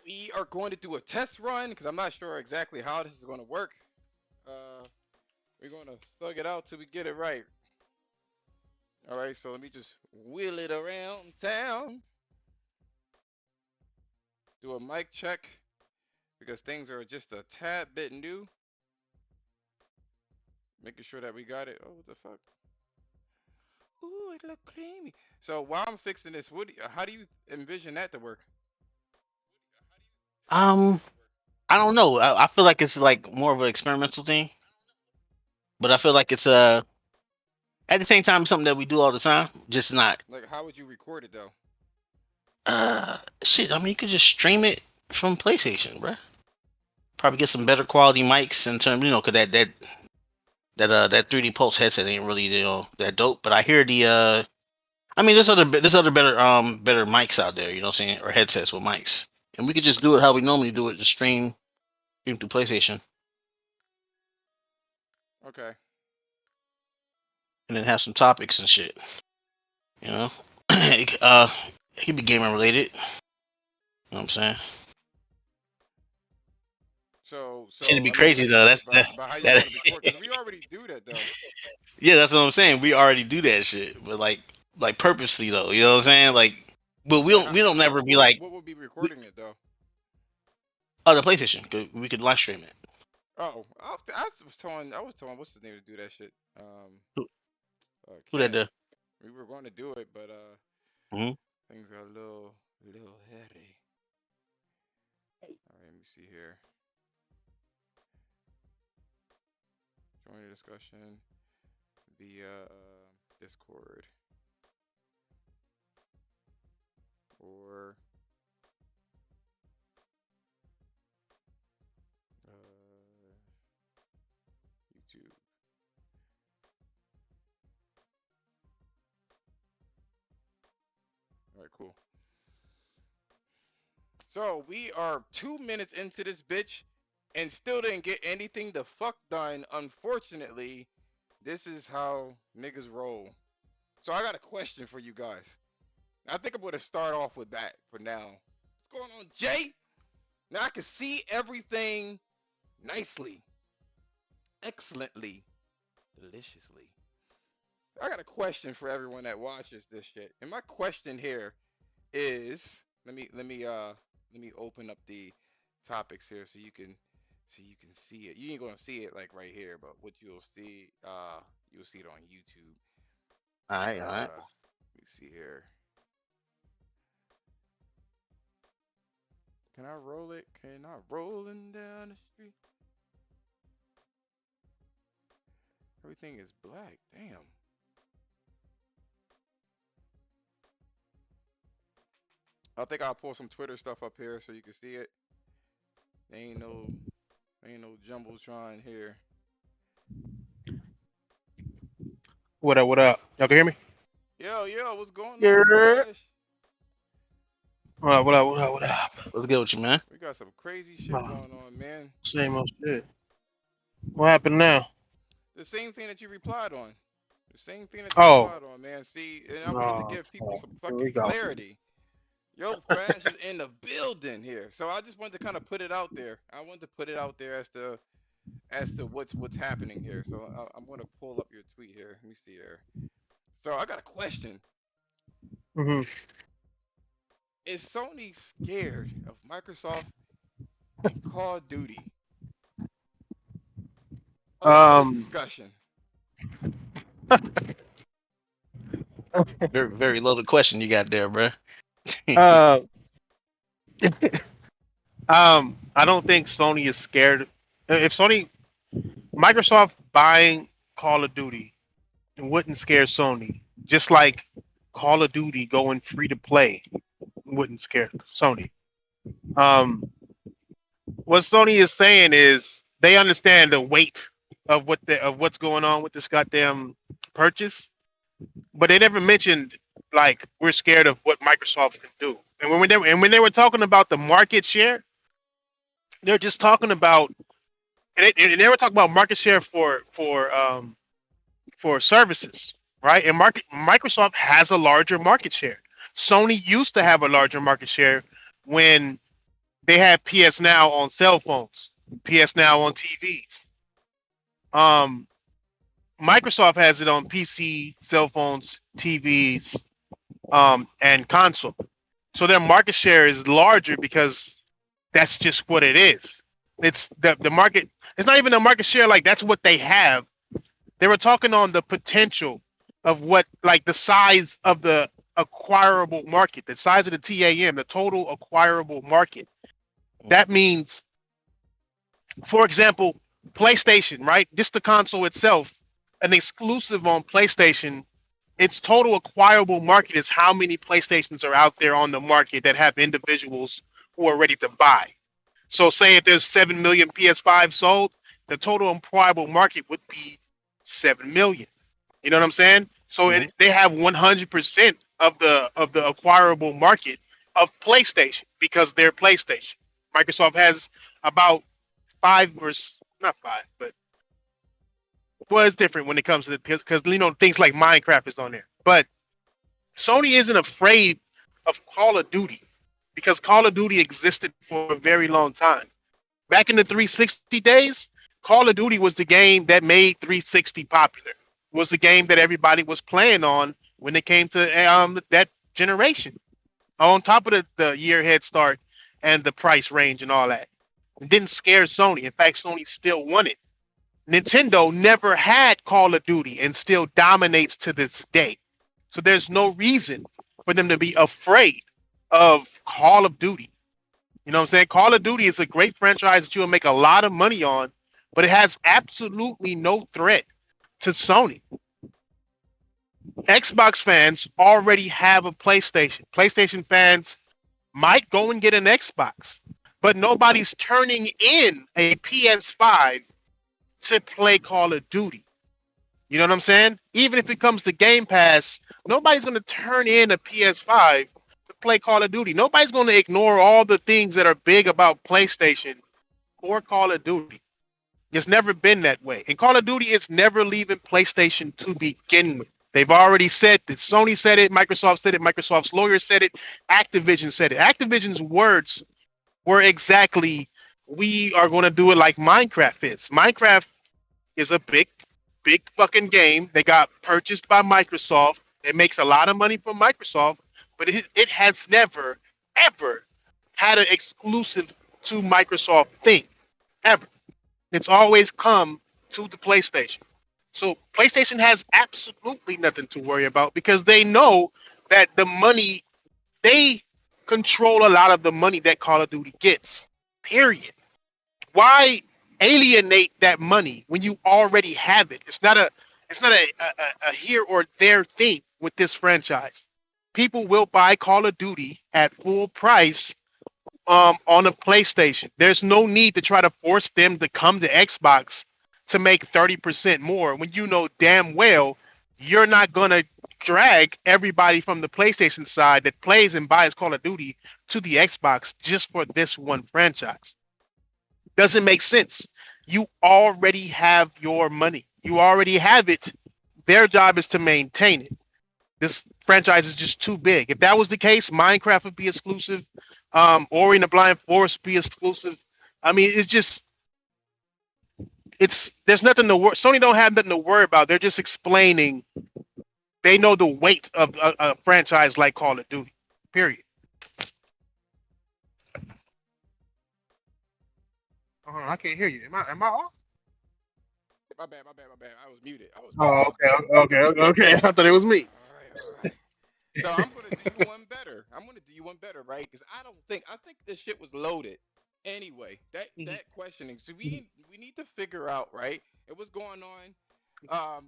we are going to do a test run because I'm not sure exactly how this is going to work. We're going to thug it out till we get it right. All right, so let me just wheel it around town. Do a mic check because things are just a tad bit new. Making sure that we got it. Oh, what the fuck? Ooh, it look creamy. So while I'm fixing this, how do you envision that to work? Um, I don't know. I feel like it's like more of an experimental thing, but I feel like it's at the same time something that we do all the time, just not Like, how would you record it though? shit. I mean, you could just stream it from PlayStation, bruh. Probably get some better quality mics in terms, cause that 3D Pulse headset ain't really that dope. But I hear I mean, there's other better mics out there, you know what I'm saying, or headsets with mics, and we could just do it how we normally do it, just stream through PlayStation, Okay. and then have some topics and shit, you know. It could be gaming related, you know what I'm saying. Shit'd So be I mean, crazy though. That's but how you that. going to record? Because we already do that though. Yeah, that's what I'm saying. We already do that shit, but like purposely though, you know what I'm saying? Like, but we Like, don't we don't never be like, what would be we, recording it though? oh, the PlayStation. We could live stream it. Oh, I was telling what's his name to do that shit. Who, who that Ken. do? We were going to do it, but Hmm. things got a little hairy. All right, let me see here. Join the discussion via Discord or uh, YouTube. All right, cool. So we are 2 minutes into this bitch and still didn't get anything the fuck done. Unfortunately, this is how niggas roll. So I got a question for you guys. I think I'm gonna start off with that for now. What's going on, Jay? Now I can see everything nicely, excellently, deliciously. I got a question for everyone that watches this shit. And my question here is let me open up the topics here so you can see it. You ain't gonna see it like right here, but what you'll see it on YouTube. All right, all right. Let me see here. Can I roll it? Can I rolling down the street? Everything is black. Damn. I think I'll pull some Twitter stuff up here so you can see it. There ain't no jumbotron here. What up? What up? Y'all can hear me? Yo, what's going Yeah. on, Crash? What up? What up? What up? What up? Let's get with you, man. We got some crazy shit Oh, going on, man. same old shit. What happened now? The same thing that you replied on. The same thing that you Oh, replied on, man. See, and I wanted to no. give people Oh, some here fucking we go. clarity. Yo, Crash is in the building here. So I just wanted to kind of put it out there. I wanted to put it out there as to what's happening here. So I'm gonna pull up your tweet here. Let me see here. So I got a question. Hmm. Is Sony scared of Microsoft and Call of Duty? Open this Um. discussion. Very very loaded question you got there, bro. uh. I don't think Sony is scared. If Microsoft buying Call of Duty wouldn't scare Sony, just like Call of Duty going free to play wouldn't scare Sony. Um. What Sony is saying is they understand the weight of what's going on with this goddamn purchase, but they never mentioned like we're scared of what Microsoft can do. And when they were talking about the market share, they're just talking about and they were talking about market share for services, right? And Microsoft has a larger market share. Sony used to have a larger market share when they have PS Now on cell phones, PS Now on TVs. Um, Microsoft has it on PC, cell phones, TVs, and console. So their market share is larger because that's just what it is. It's the market. It's not even a market share. Like that's what they have. They were talking on the potential of what, like the size of the acquirable market, the size of the TAM, the total acquirable market. That means, for example, PlayStation, right? Just the console itself, an exclusive on PlayStation, its total acquirable market is how many PlayStations are out there on the market that have individuals who are ready to buy. So, say if there's 7 million PS5 sold, the total acquirable market would be 7 million. You know what I'm saying? So they have 100% of the acquirable market of PlayStation because they're PlayStation. Microsoft has about five or not five, but well, it's different when it comes to because things like Minecraft is on there. But Sony isn't afraid of Call of Duty because Call of Duty existed for a very long time. Back in the 360 days, Call of Duty was the game that made 360 popular. Was the game that everybody was playing on when it came to that generation. On top of the year head start and the price range and all that. It didn't scare Sony. In fact, Sony still won it. Nintendo never had Call of Duty and still dominates to this day. So there's no reason for them to be afraid of Call of Duty. You know what I'm saying? Call of Duty is a great franchise that you'll make a lot of money on, but it has absolutely no threat to Sony. Xbox fans already have a PlayStation. PlayStation fans might go and get an Xbox, but nobody's turning in a PS5 to play Call of Duty. You know what I'm saying? Even if it comes to Game Pass, nobody's going to turn in a PS5 to play Call of Duty. Nobody's going to ignore all the things that are big about PlayStation for Call of Duty. It's never been that way. And Call of Duty is never leaving PlayStation to begin with. They've already said this. Sony said it, Microsoft said it, Microsoft's lawyer said it, Activision said it. Activision's words were exactly, we are going to do it like Minecraft is. Minecraft is a big fucking game. They got purchased by Microsoft. It makes a lot of money for Microsoft, but it has never, ever had an exclusive to Microsoft thing. Ever. It's always come to the PlayStation. So PlayStation has absolutely nothing to worry about because they know that the money, they control a lot of the money that Call of Duty gets. Period. Why alienate that money when you already have it? It's not a here or there thing with this franchise. People will buy Call of Duty at full price on a PlayStation. There's no need to try to force them to come to Xbox to make 30% more when you know damn well you're not going to drag everybody from the PlayStation side that plays and buys Call of Duty to the Xbox just for this one franchise. Doesn't make sense. You already have your money. You already have it. Their job is to maintain it. This franchise is just too big. If that was the case, Minecraft would be exclusive. Ori and the Blind Forest would be exclusive. I mean, there's nothing to worry. Sony don't have nothing to worry about. They're just explaining. They know the weight of a franchise like Call of Duty. Period. I can't hear you. Am I off? My bad. I was muted. Oh, okay. I thought it was me. All right. So I'm gonna do you one better. Right? Because I think this shit was loaded. Anyway, that questioning. So we need to figure out, right? And what's going on.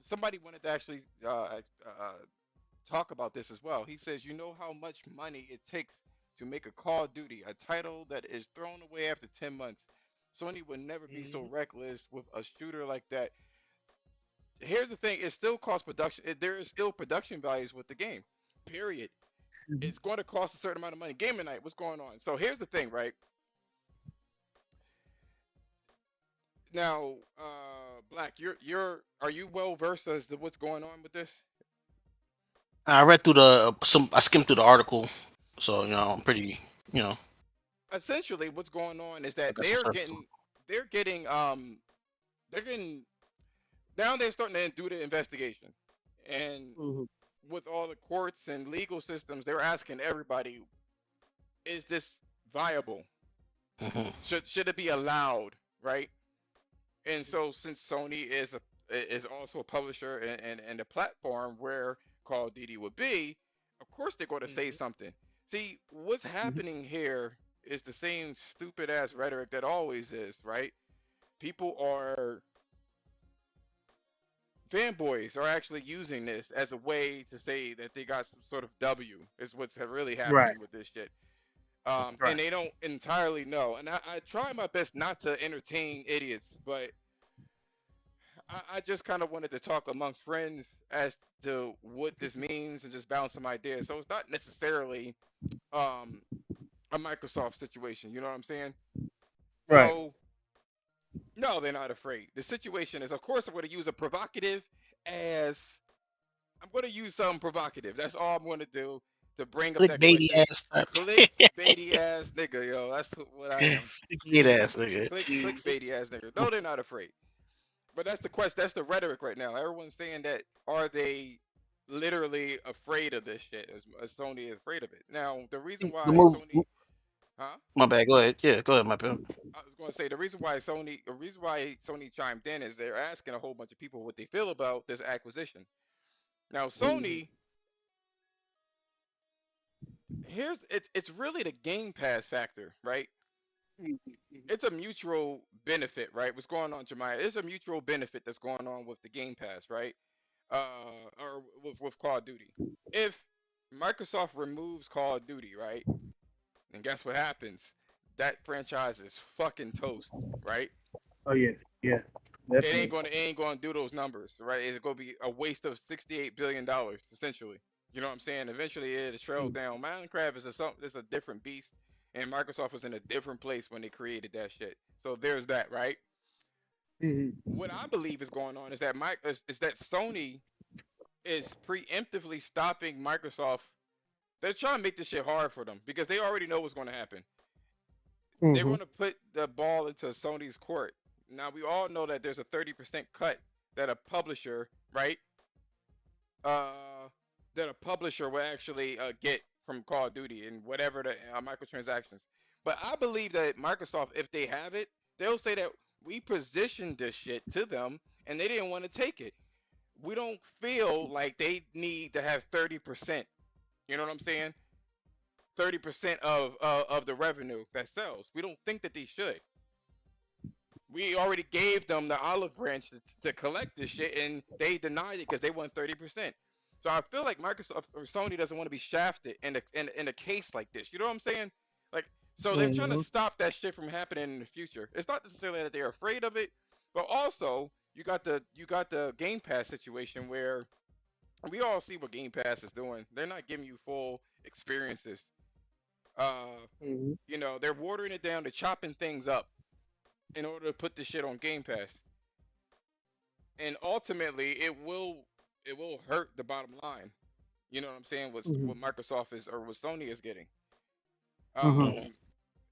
Somebody wanted to actually talk about this as well. He says, you know how much money it takes to make a Call of Duty, a title that is thrown away after 10 months. Sony would never be so reckless with a shooter like that. Here's the thing: it still costs production. There is still production values with the game. Period. It's going to cost a certain amount of money. Gaming night. What's going on? So here's the thing, right? Now, Black, are you well versed as to what's going on with this? I read through I skimmed through the article, so I'm pretty. essentially what's going on is that That's some service. they're getting they're getting now they're starting to do the investigation, and Mhm. with all the courts and legal systems, they're asking everybody, is this viable? Hmm. Should it be allowed, right? And so since Sony is also a publisher and a platform where Call of Duty would be, of course they're going to say Mhm. something. See, what's Mhm. happening here is the same stupid ass rhetoric that always is, right? People are fanboys are actually using this as a way to say that they got some sort of W is what's really Right. happening with this shit. And Right. they don't entirely know. And I try my best not to entertain idiots, but I just kind of wanted to talk amongst friends as to what this means and just bounce some ideas. So it's not necessarily um, a Microsoft situation. You know what I'm saying? Right. So no, they're not afraid. The situation is, of course, I'm going to use a provocative as I'm going to use something provocative. That's all I'm going to do to bring up that Clickbaity question. ass type. Clickbaity ass nigga, yo. That's what I am. Clickbait ass nigga. Mhm. Clickbaity ass nigga. No, they're not afraid. But that's the question. That's the rhetoric right now. Everyone's saying that are they literally afraid of this shit? As Sony is afraid of it. Now, the reason The why move. Sony, huh? My bad. Go ahead. Yeah, go ahead, my pimp. I was going to say the reason why Sony chimed in is they're asking a whole bunch of people what they feel about this acquisition. Now, Mhm. Sony, it's really the Game Pass factor, right? Mhm. Mhm. It's a mutual benefit, right? What's going on, Jemiah? It's a mutual benefit that's going on with the Game Pass, right? Or with Call of Duty. If Microsoft removes Call of Duty, right? And guess what happens? That franchise is fucking toast, right? Oh yeah. Yeah. Definitely. It ain't gonna do those numbers, right? It's gonna be a waste of $68 billion essentially. You know what I'm saying? Eventually it'll trail Mhm. down. Minecraft is a different beast, and Microsoft was in a different place when they created that shit. So there's that, right? Mhm. What I believe is going on is that is that Sony is preemptively stopping Microsoft. They're trying to make this shit hard for them because they already know what's going to happen. They're Mhm. going to put the ball into Sony's court. Now we all know that there's a 30% cut that a publisher, right? Uh, that a publisher will actually get from Call of Duty and whatever the microtransactions. But I believe that Microsoft, if they have it, they'll say that we positioned this shit to them and they didn't want to take it. We don't feel like they need to have 30%. You know what I'm saying? 30% of the revenue that sells. We don't think that they should. We already gave them the olive branch to collect this shit, and they denied it because they want 30%. So I feel like Microsoft or Sony doesn't want to be shafted in a case like this. You know what I'm saying? Like, so they're trying to Mhm. stop that shit from happening in the future. It's not necessarily that they're afraid of it, but also you got the Game Pass situation where we all see what Game Pass is doing. They're not giving you full experiences. Uh, Mhm. they're watering it down, they're chopping things up in order to put this shit on Game Pass. And ultimately it will hurt the bottom line. You know what I'm saying? Mhm. What Microsoft is or what Sony is getting. Mhm. Um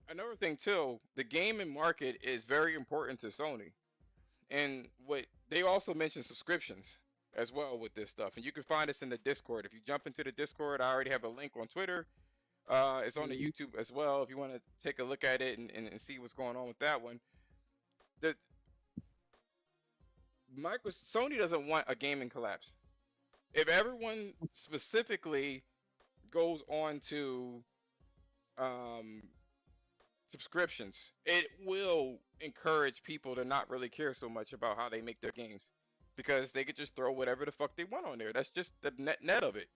Another thing too, the gaming market is very important to Sony. And what they also mentioned subscriptions as well with this stuff. And you can find this in the Discord. If you jump into the Discord, I already have a link on Twitter. It's on the Mhm. YouTube as well if you want to take a look at it and see what's going on with that one. The Sony doesn't want a gaming collapse. If everyone specifically goes on to um, subscriptions, it will encourage people to not really care so much about how they make their games because they could just throw whatever the fuck they want on there. That's just the net of it.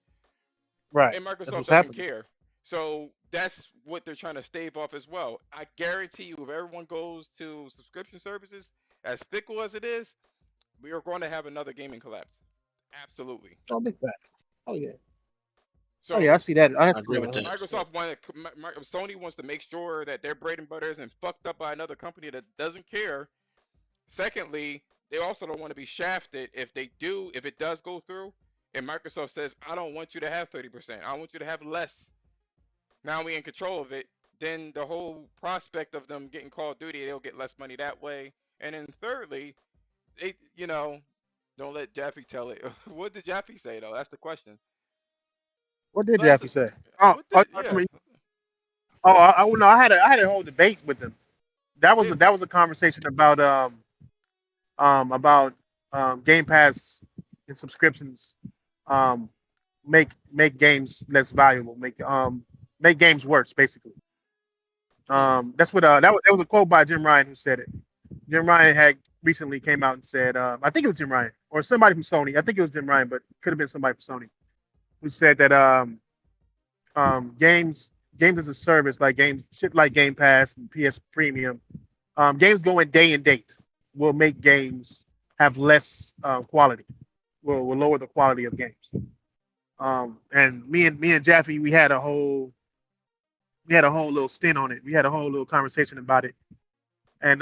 Right. And That's Microsoft what's doesn't happening. care. So that's what they're trying to stave off as well. I guarantee you, if everyone goes to subscription services, as fickle as it is, we are going to have another gaming collapse. Absolutely. Oh, big fact. Oh yeah. Oh yeah. I So see that. I I see agree that with that. 100%. Sony wants to make sure that their bread and butter isn't fucked up by another company that doesn't care. Secondly, they also don't want to be shafted if it does go through, and Microsoft says, I don't want you to have 30%. I want you to have less. Now we in control of it. then the whole prospect of them getting Call of Duty, they'll get less money that way. And then thirdly, they, don't let Jaffe tell it. What did Jaffe say though? That's the question. What did So that's Jaffe say? Oh, what oh, did I yeah. mean, no, I had a whole debate with them. That was Yeah, a conversation about Game Pass and subscriptions um make games less valuable, make games worse, basically. hmm. That's what that was a quote by Jim Ryan who said it. Jim Ryan had recently came out and said, I think it was Jim Ryan or somebody from Sony. I think it was Jim Ryan, but could have been somebody from Sony who said that games as a service like games shit like Game Pass and PS Premium, games going day and date will make games have less quality. Will lower the quality of games. And me and Jaffe, we had a whole little stint on it. We had a whole little conversation about it, and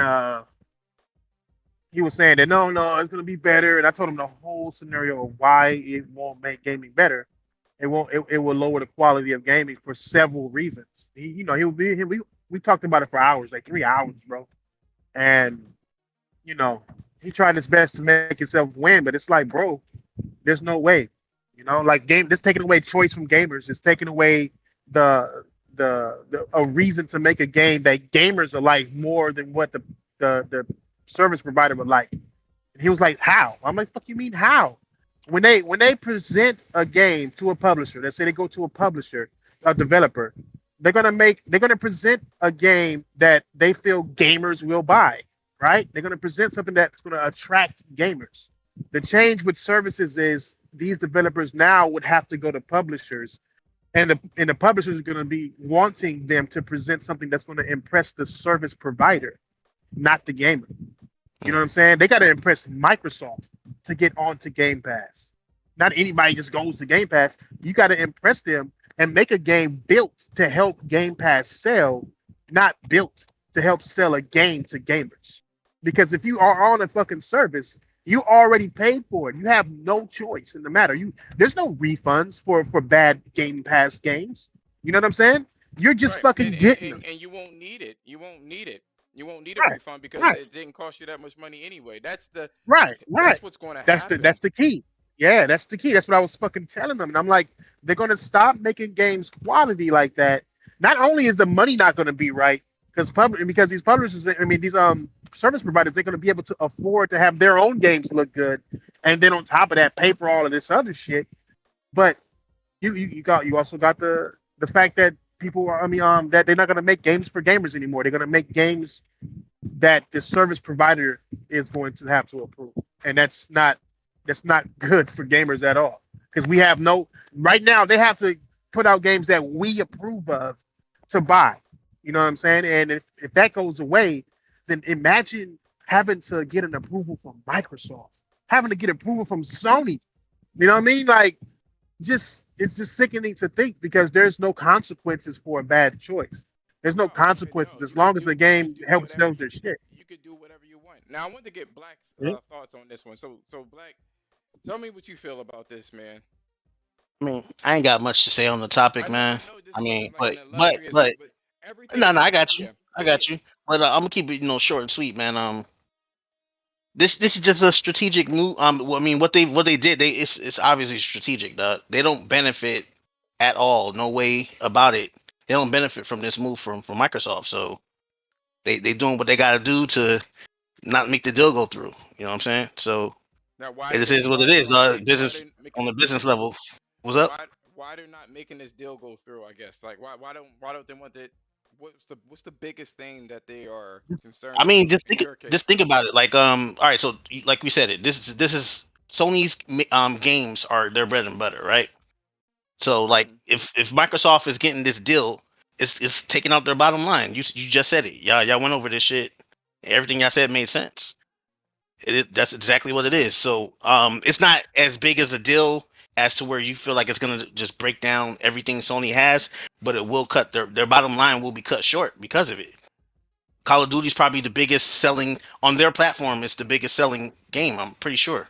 he was saying that no, it's gonna be better. And I told him the whole scenario of why it won't make gaming better. It won't. It will lower the quality of gaming for several reasons. We talked about it for hours, like 3 hours, bro. And you know, he tried his best to make himself win, but it's like, bro, there's no way. Like this taking away choice from gamers, it's taking away the the a reason to make a game that gamers are like more than what the service provider would like. And he was like, "How?" I'm like, "Fuck you mean how?" When they present a game to a publisher, let's say they go to a publisher, a developer, they're gonna present a game that they feel gamers will buy, right? They're gonna present something that's gonna attract gamers. The change with services is these developers now would have to go to publishers, and the publishers are gonna be wanting them to present something that's gonna impress the service provider, not the gamer. You know what I'm saying? They got to impress Microsoft to get onto Game Pass. Not anybody just goes to Game Pass. You got to impress them and make a game built to help Game Pass sell, not built to help sell a game to gamers. Because if you are on a fucking service, you already paid for it. You have no choice in the matter. There's no refunds for bad Game Pass games. You know what I'm saying? You're just Right. And, fucking and getting and them. and you won't need it. You won't need it. You won't need a Right. refund because Right. it didn't cost you that much money anyway. Right, right. That's what's going to That's the happen. that's the key. Yeah, that's the key. That's what I was fucking telling them. And I'm like, they're gonna stop making games quality like that. Not only is the money not gonna be right, because these publishers, I mean these service providers, they're gonna be able to afford to have their own games look good, and then on top of that, pay for all of this other shit. But you also got the fact that people are, I mean that they're not gonna make games for gamers anymore. They're gonna make games that the service provider is going to have to approve, and that's not good for gamers at all. Because we have no right now they have to put out games that we approve of to buy. You know what I'm saying? And if that goes away, then imagine having to get an approval from Microsoft, having to get approval from Sony. You know what I mean? Like, just it's just sickening to think because there's no consequences for a bad choice. There's no No, consequences as you could long as do the you could game do helps whatever sell their shit. you could do whatever you want. Now I want to get Black's Yeah. thoughts on this one. So Black, tell me what you feel about this, man. I mean, I ain't got much to say on the topic, I man. know this I is mean, like an illustrious but thing, but no, everything no, that I got you. yeah, I yeah, got you. But I'm gonna keep it, short and sweet, man. This is just a strategic move. Well, I mean, what they did, it's obviously strategic. They don't benefit at all. No way about it. They don't benefit from this move from Microsoft. So they doing what they got to do to not make the deal go through. You know what I'm saying? So now it just is what why it they're is. not why Business they're making on the this deal business go through? level. What's up? Why they're not making this deal go through? I guess like why don't they want it? What's the biggest thing that they are concerned I mean, about in your just case? think about it. Like, all right. So, like we said, this is Sony's games are their bread and butter, right? So, like, Hmm. if Microsoft is getting this deal, it's taking out their bottom line. You just said it. Y'all went over this shit. Everything y'all said made sense. That's exactly what it is. So, it's not as big as a deal as to where you feel like it's gonna just break down everything Sony has, but it will cut their bottom line will be cut short because of it. Call of Duty is probably the biggest selling on their platform. It's the biggest selling game. I'm pretty sure.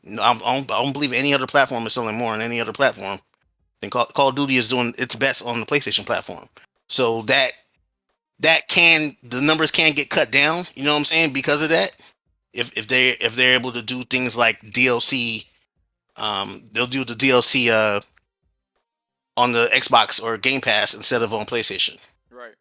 No, I don't believe any other platform is selling more on any other platform than Call of Duty is doing its best on the PlayStation platform. So that the numbers can get cut down. You know what I'm saying? Because of that, if they're able to do things like DLC, they'll do the DLC on the Xbox or Game Pass instead of on PlayStation, Right.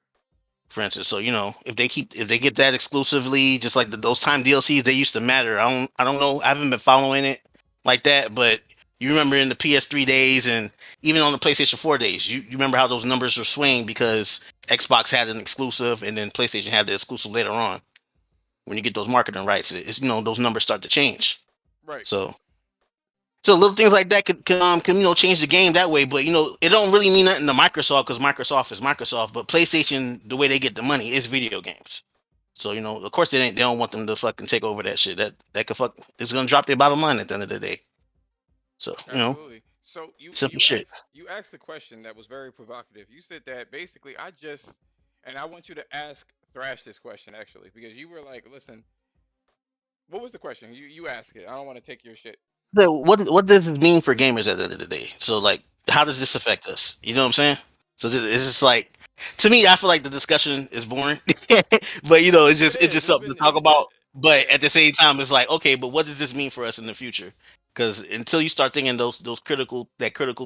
for instance. So if they get that exclusively, just like those time DLCs, they used to matter. I don't know. I haven't been following it like that, but you remember in the PS3 days and even on the PlayStation 4 days, you remember how those numbers were swinging because Xbox had an exclusive and then PlayStation had the exclusive later on. When you get those marketing rights, it's those numbers start to change. Right. So little things like that can change the game that way. But it don't really mean nothing to Microsoft because Microsoft is Microsoft. But PlayStation, the way they get the money is video games. So of course they don't want them to fucking take over that shit. That could it's gonna drop their bottom line at the end of the day. So Absolutely. So you simple you shit. asked you asked the question that was very provocative. You said that basically and I want you to ask Thrash this question actually because you were like, listen, what was the question? You ask it. I don't want to take your shit. So what does this mean for gamers at the end of the day? So like, how does this affect us? You know what I'm saying? So it's just like, to me, I feel like the discussion is boring, but It it's is. just something to talk It's about. But yeah. at the same time, it's like, okay, but what does this mean for us in the future? Because until you start thinking those critical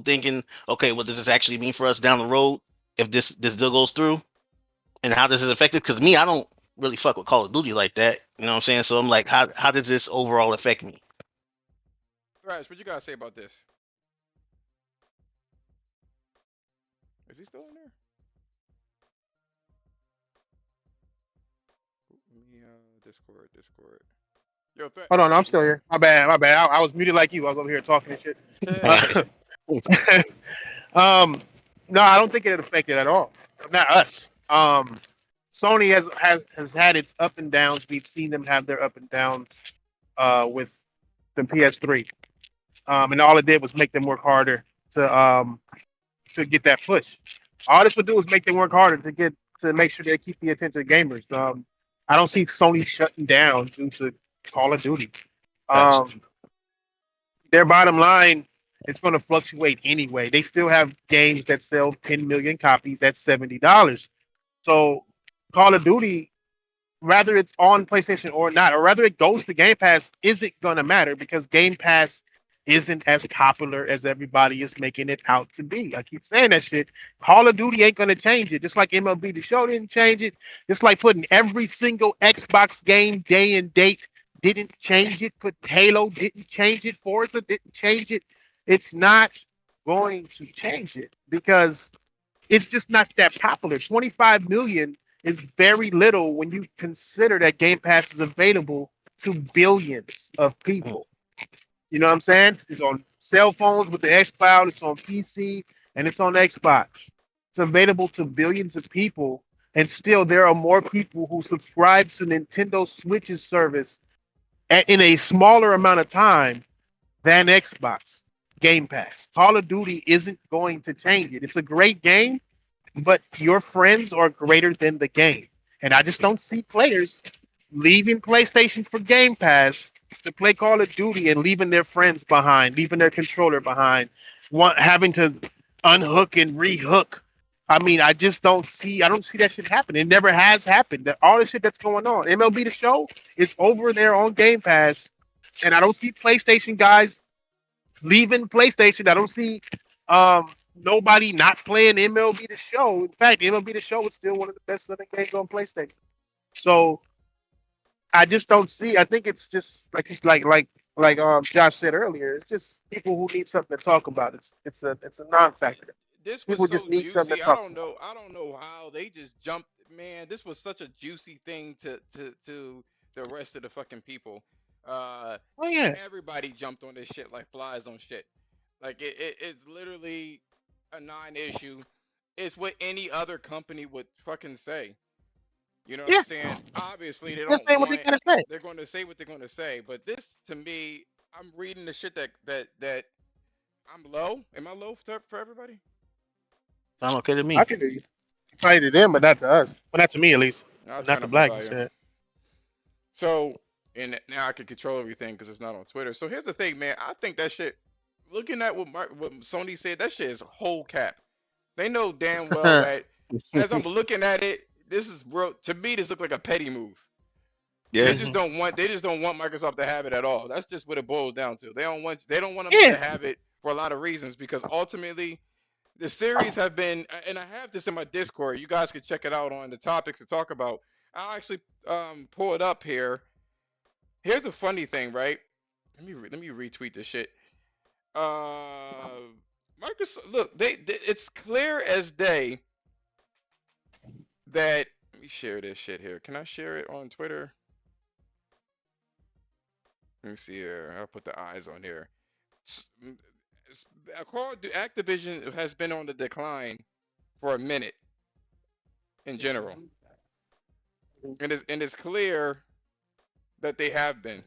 thinking, okay, what does this actually mean for us down the road if this deal goes through, and how does it affect it? Because me, I don't really fuck with Call of Duty like that. You know what I'm saying? So I'm like, how does this overall affect me? Thrash, what you gotta say about this? Is he still in there? Let me Discord. Yo, Hold on, I'm still here. My bad, my bad. I was muted like you. I was over here talking and shit. Uh, no, I don't think it affected at all. Not us. Sony has had its up and downs. We've seen them have their up and downs with the PS3. And all it did was make them work harder to get that push. All this would do is make them work harder to make sure they keep the attention of gamers. I don't see Sony shutting down due to Call of Duty. Facts. Um, their bottom line is going to fluctuate anyway. They still have games that sell 10 million copies at $70. So Call of Duty, whether it's on PlayStation or not, or whether it goes to Game Pass, isn't gonna matter because Game Pass isn't as popular as everybody is making it out to be. I keep saying that shit. Call of Duty ain't gonna change it. Just like MLB The Show didn't change it. Just like putting every single Xbox game day and date didn't change it. Put Halo didn't change it. Forza didn't change it. It's not going to change it because it's just not that popular. 25 million is very little when you consider that Game Pass is available to billions of people. You know what I'm saying? It's on cell phones with the xCloud, it's on PC, and it's on Xbox. It's available to billions of people, and still there are more people who subscribe to Nintendo Switch's service in a smaller amount of time than Xbox Game Pass. Call of Duty isn't going to change it. It's a great game, but your friends are greater than the game. And I just don't see players leaving PlayStation for Game Pass to play Call of Duty and leaving their friends behind, leaving their controller behind, having to unhook and rehook. I mean, I don't see that shit happen. It never has happened. All the shit that's going on. MLB The Show is over there on Game Pass, and I don't see PlayStation guys leaving PlayStation. I don't see nobody not playing MLB The Show. In fact, MLB The Show is still one of the best selling games on PlayStation. So I just don't see. I think it's just like Josh said earlier. It's just people who need something to talk about. It's a non-factor. This was People just so need something juicy. to talk about. I don't know how they just jumped. Man, this was such a juicy thing to the rest of the fucking people. Uh, Oh yeah, Everybody jumped on this shit like flies on shit. Like it's literally a non-issue. It's what any other company would fucking say. You know what I'm yeah. saying? Obviously, they Just don't saying what want they it. gotta say. They're going to say what they're going to say. But this, to me, I'm reading the shit that I'm low. Am I low for everybody? Sound okay to I me. can do you. Probably to them, but not to us. But not to me at least. I'll Not turn to up my Black. You volume. said. So, and now I can control everything because it's not on Twitter. So here's the thing, man. I think that shit. Looking at what Sony said, that shit is whole cap. They know damn well that as I'm looking at it, this is real to me. This looked like a petty move. They Yeah. just hmm don't want. They just don't want Microsoft to have it at all. That's just what it boils down to. They don't want. They don't want them Yeah. to have it for a lot of reasons because ultimately the series have been. And I have this in my Discord. You guys can check it out on the topics to talk about. I'll actually pull it up here. Here's the funny thing, right? Let me retweet this shit. Uh, Microsoft. Look, it's clear as day that. Let me share this shit here. Can I share it on Twitter? Let me see here. I'll put the eyes on here. Activision has been on the decline for a minute in general, and it's clear that they have been.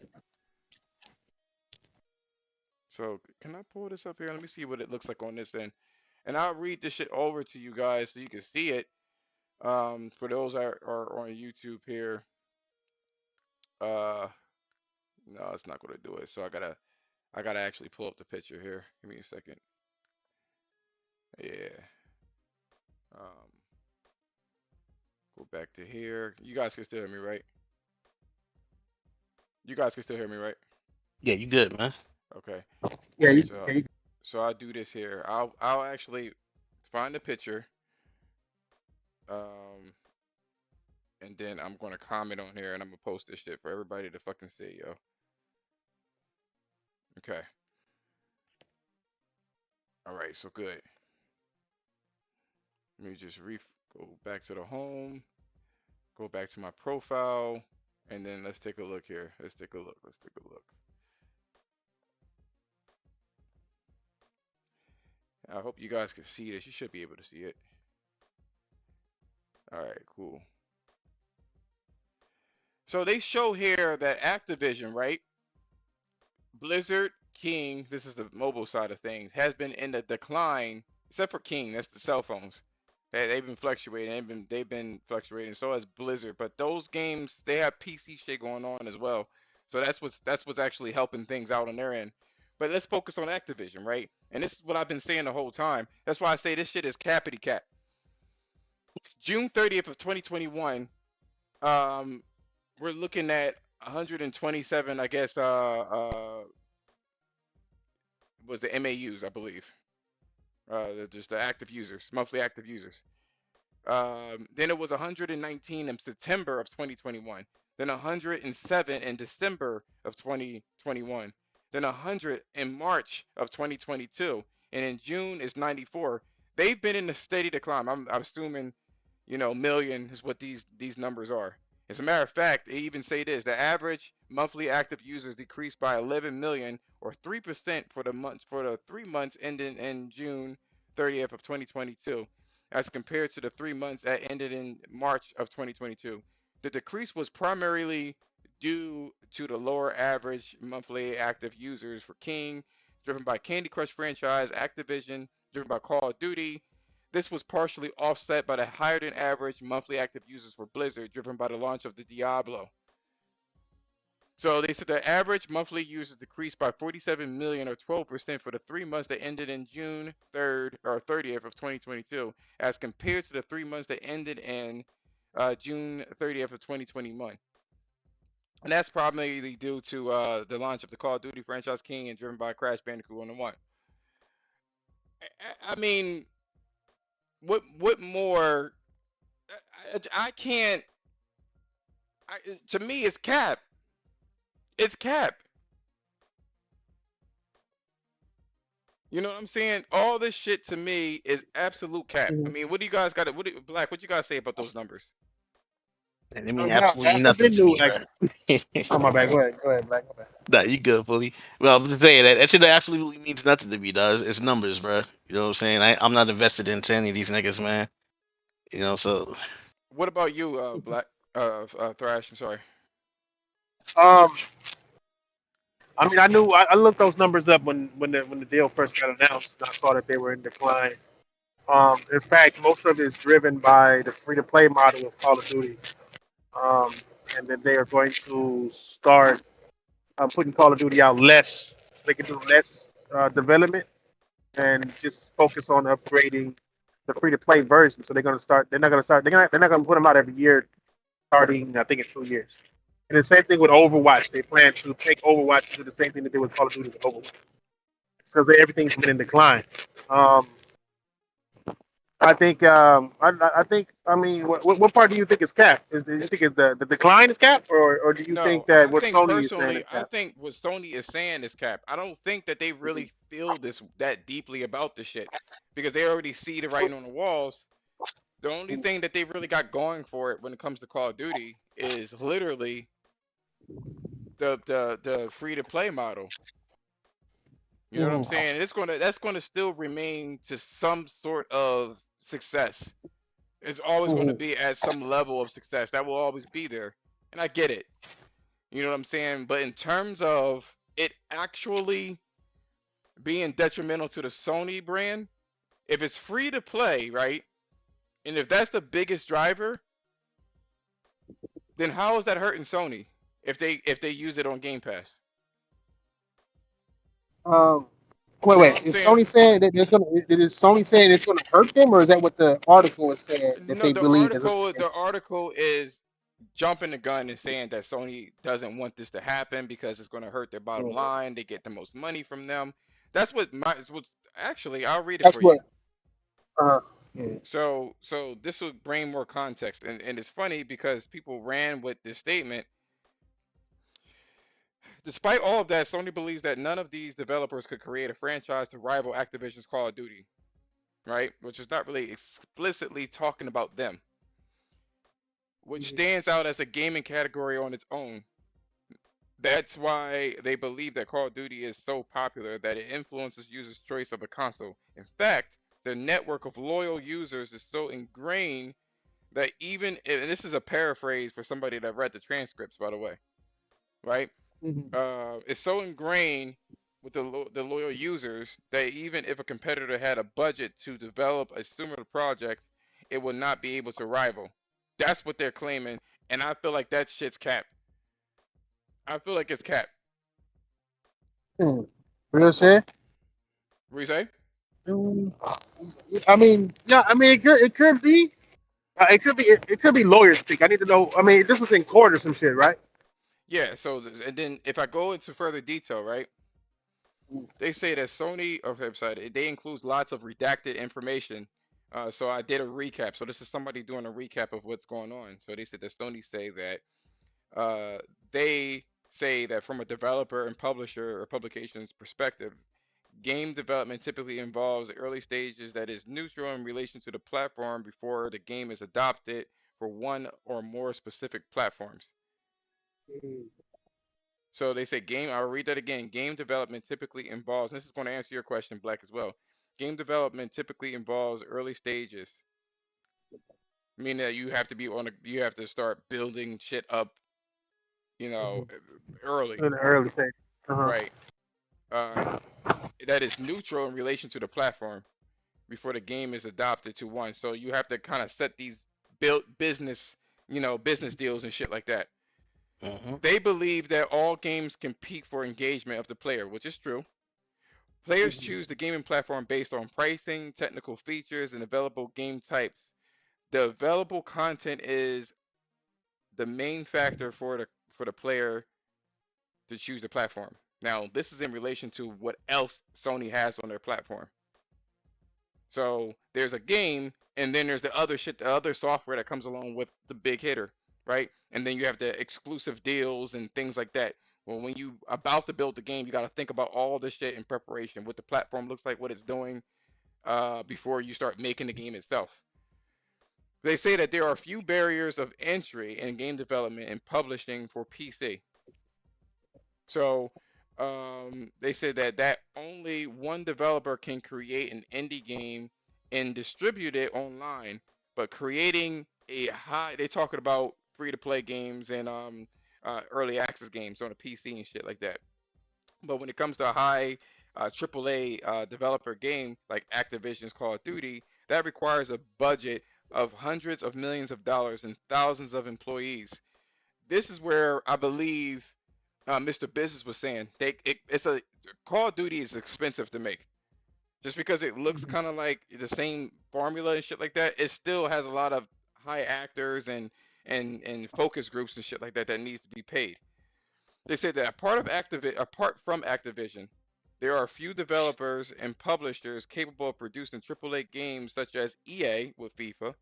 So can I pull this up here? Let me see what it looks like on this end, and I'll read this shit over to you guys so you can see it. For those that are on YouTube here, uh, no, it's not gonna do it. So I gotta actually pull up the picture here. Give me a second. Yeah. Um, Go back to here. You guys can still hear me, right? You guys can still hear me, right? Yeah, you good, man. Okay. Yeah. So so I'll do this here. I'll actually find the picture. Um and then I'm gonna comment on here and I'm gonna post this shit for everybody to fucking see, yo. Okay. Alright, so good. Let me just go back to the home, go back to my profile, and then let's take a look here. Let's take a look. Let's take a look. I hope you guys can see this. You should be able to see it. Alright, cool. So they show here that Activision, right? Blizzard, King, this is the mobile side of things, has been in the decline, except for King, that's the cell phones. They've been fluctuating. They've been fluctuating. So has Blizzard. But those games, they have PC shit going on as well. So that's what's actually helping things out on their end. But let's focus on Activision, right? And this is what I've been saying the whole time. That's why I say this shit is cappity cap. June 30th of 2021, um, we're looking at 127, I guess, was the MAUs, I believe. Just the active users, monthly active users. Then it was 119 in September of 2021. Then 107 in December of 2021. Then 100 in March of 2022. And in June is 94. They've been in a steady decline. I'm assuming, million is what these numbers are. As a matter of fact, they even say this: the average monthly active users decreased by 11 million, or 3% for the 3 months ending in June 30th of 2022, as compared to the 3 months that ended in March of 2022. The decrease was primarily due to the lower average monthly active users for King, driven by Candy Crush franchise, Activision, driven by Call of Duty. This was partially offset by the higher than average monthly active users for Blizzard, driven by the launch of the Diablo. So they said the average monthly users decreased by 47 million, or 12%, for the 3 months that ended in June 3rd or 30th of 2022, as compared to the 3 months that ended in June 30th of 2021. And that's primarily due to the launch of the Call of Duty franchise King and driven by Crash Bandicoot 1 I mean, what more? I can't. To me, it's cap. It's cap. You know what I'm saying? All this shit to me is absolute cap. I Mhm. mean, what do you guys got? Black? What you guys say about those numbers? And it Oh, mean no, absolutely I've nothing been to new. me, Like, bro. oh my bad. Go ahead. Go ahead, Black. My bad. Nah, you good, bully. Well, I'm just saying that shit absolutely means nothing to me, does. It's numbers, bro. You know what I'm saying? I'm not invested into any of these niggas, man. So What about you, Black? Thrash. I'm sorry. Um, I mean, I looked those numbers up when the deal first got announced, and I saw that they were in decline. In fact, most of it is driven by the free to play model of Call of Duty, um, and that they are going to start putting Call of Duty out less, so they can do less development and just focus on upgrading. the free to play version. So they're gonna start. They're not gonna start. They're not gonna put them out every year, starting I think in 2 years. And the same thing with Overwatch. They plan to take Overwatch to do the same thing they did with Call of Duty with Overwatch because everything's been in decline. Um, I think. I think. I mean, what part do you think is cap? Do you think is the decline is cap, or do you think No, that I what think Sony is saying personally, is I cap? think what Sony is saying is cap. I don't think that they Mhm. really feel this that deeply about the shit because they already see the writing on the walls. The only thing that they really got going for it when it comes to Call of Duty is literally the free to play model. You know what I'm Mhm. saying? That's gonna still remain to some sort of success. It's always going to Mhm. be at some level of success. That will always be there, and I get it. You know what I'm saying? But in terms of it actually being detrimental to the Sony brand, if it's free to play, right? And if that's the biggest driver, then how is that hurting Sony if they use it on Game Pass? Um, You know what wait. I'm Is saying? Sony saying that there's gonna? Is Sony saying it's gonna hurt them, or is that what the article is saying that No, they the believe that? article the article is jumping the gun and saying that Sony doesn't want this to happen because it's going to hurt their bottom Mhm. line. They get the most money from them. That's what actually I'll read it That's for what. you. Yeah. So this will bring more context, and it's funny because people ran with this statement. Despite all of that, Sony believes that none of these developers could create a franchise to rival Activision's Call of Duty, right? Which is not really explicitly talking about them, which Mhm. stands out as a gaming category on its own. That's why they believe that Call of Duty is so popular that it influences users' choice of a console. In fact, the network of loyal users is so ingrained that even and this is a paraphrase for somebody that read the transcripts, by the way, right? Mhm. It's so ingrained with the loyal users that even if a competitor had a budget to develop a similar project, it would not be able to rival. That's what they're claiming, and I feel like that shit's cap. I feel like it's cap. Mhm. Real shit. What you say? Mm, I mean, yeah. I mean, it could be. It could be lawyer speak. I need to know. I mean, this was in court or some shit, right? Yeah. So and then if I go into further detail, right? They say that Sony, okay, I'm sorry, they includes lots of redacted information. So I did a recap. So this is somebody doing a recap of what's going on. So they said that Sony say that uh, they say that from a developer and publisher or publication's perspective, game development typically involves early stages that is neutral in relation to the platform before the game is adopted for one or more specific platforms. Mhm. So they say I'll read that again. Game development typically involves, and this is going to answer your question, Black, as well. Game development typically involves early stages, meaning that you have to start building shit up, Mhm. early, In the early stage. Uh-huh. right? Uh, that is neutral in relation to the platform before the game is adopted to one. So you have to kind of set these build business, business deals and shit like that. Hmm. They believe that all games compete for engagement of the player, which is true. Players Mhm. choose the gaming platform based on pricing, technical features, and available game types. The available content is the main factor for the player to choose the platform. Now, this is in relation to what else Sony has on their platform. So there's a game, and then there's the other shit, the other software that comes along with the big hitter, right? And then you have the exclusive deals and things like that. Well, when you about to build the game, you got to think about all this shit in preparation, what the platform looks like, what it's doing, before you start making the game itself. They say that there are few barriers of entry in game development and publishing for PC. So they said that only one developer can create an indie game and distribute it online. But creating they're talking about free to play games and early access games on a PC and shit like that. But when it comes to a high AAA developer game like Activision's Call of Duty, that requires a budget of hundreds of millions of dollars and thousands of employees. This is where I believe Mr. Business was saying it's a Call of Duty is expensive to make. Just because it looks Mhm. kind of like the same formula and shit like that, it still has a lot of high actors and focus groups and shit like that that needs to be paid. They said that apart from Activision, there are few developers and publishers capable of producing AAA games such as EA with FIFA,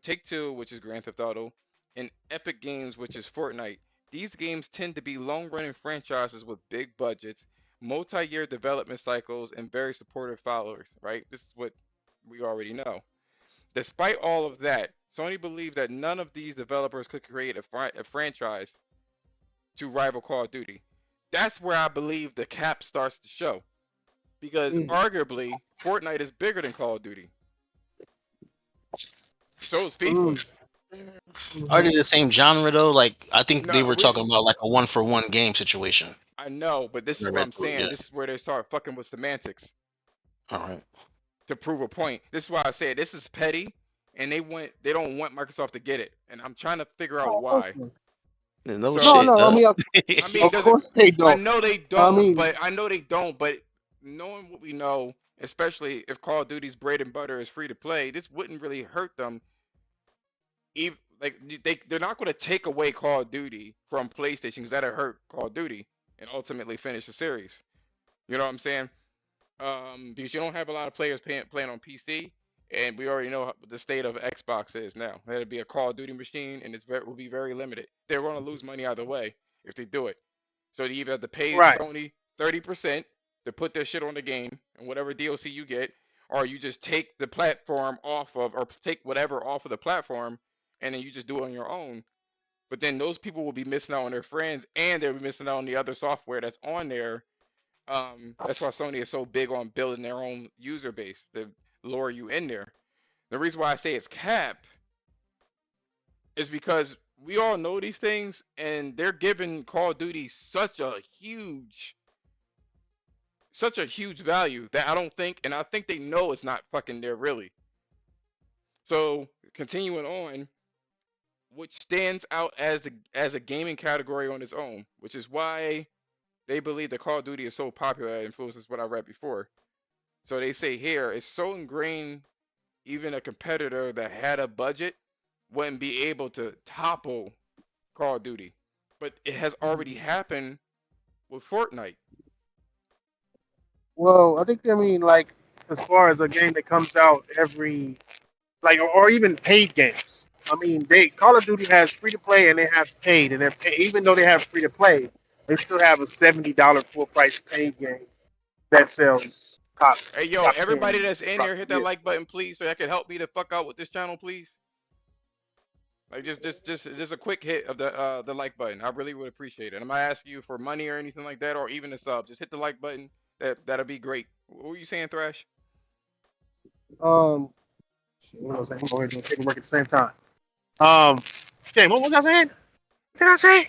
Take Two, which is Grand Theft Auto, and Epic Games, which is Fortnite. These games tend to be long-running franchises with big budgets, multi-year development cycles, and very supportive followers. Right? This is what we already know. Despite all of that, Sony believed that none of these developers could create a franchise to rival Call of Duty. That's where I believe the cap starts to show because Mm. arguably Fortnite is bigger than Call of Duty. So is FIFA. Mm. Are they Mhm. the same genre though? Like I think they No, were talking about like a one for one game situation. I know, but this is what I'm saying. Yeah. This is where they start fucking with semantics All right. to prove a point. This is why I say this is petty, and they don't want Microsoft to get it, and I'm trying to figure out Oh, of course why. not. No No, So shit. no. I mean, I mean, of does it? course they I don't. know they I don't, mean, but I know they don't. But knowing what we know, especially if Call of Duty's bread and butter is free to play, this wouldn't really hurt them. Even like they're not going to take away Call of Duty from PlayStation because that'll hurt Call of Duty and ultimately finish the series. You know what I'm saying? Because you don't have a lot of players playing on PC, and we already know what the state of Xbox is now. That'll be a Call of Duty machine, and will be very limited. They're going to lose money either way if they do it. So they either have to pay right. Sony 30% to put their shit on the game and whatever DLC you get, or you just take the platform off of, or take whatever off of the platform, and then you just do it on your own. But then those people will be missing out on their friends, and they'll be missing out on the other software that's on there. That's why Sony is so big on building their own user base to lure you in there. The reason why I say it's cap is because we all know these things, and they're giving Call of Duty such a huge value that I don't think, and I think they know it's not fucking there really. So continuing on, which stands out as a gaming category on its own, which is why they believe that Call of Duty is so popular. It influences what I read before. So they say here it's so ingrained, even a competitor that had a budget wouldn't be able to topple Call of Duty. But it has already happened with Fortnite. Well, I think I mean like as far as a game that comes out every like or even paid games. I mean, they Call of Duty has free to play and they have paid, and even though they have free to play, they still have a $70 full price paid game that sells top Hey yo, top everybody 10 that's in across here, hit the that year. like button, please, so that can help me to fuck out with this channel, please. Like just a quick hit of the like button. I really would appreciate it. I'm not asking you for money or anything like that, or even a sub. Just hit the like button. That'll be great. What were you saying, Thrash? Um, what was I saying? We're doing paperwork at the same time. Um, Jay, what was I saying? What did I say?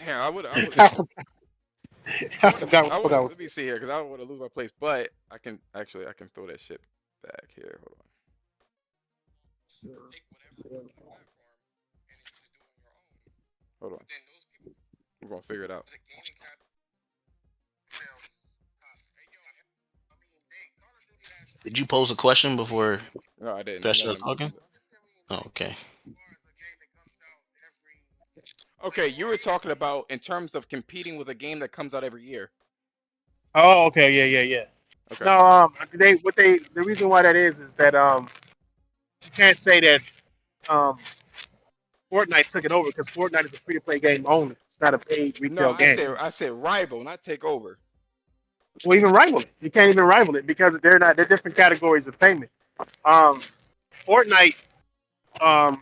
Yeah, I forgot. I forgot. I What would. I was Let me see here, cause I don't want to lose my place. But I can actually, I can throw that shit back here. Hold on. saying. Take whatever platform, and then you just do it on your own. Hold on. Then those people, we're gonna figure it out. The gaming cap sales top. Hey yo, I mean, Call of Duty has free Did to you play. pose a question before No, I didn't. Thresh I'm started letting him talking? finish it. Oh, okay. Okay, you were talking about in terms of competing with a game that comes out every year. Oh, okay, yeah. Okay. No, the reason why that is that you can't say that um Fortnite took it over because Fortnite is a free to play game only. It's not a paid No, retail game. I said rival, not take over. Well, even rival it. You can't even rival it because they're different categories of payment. Um, Fortnite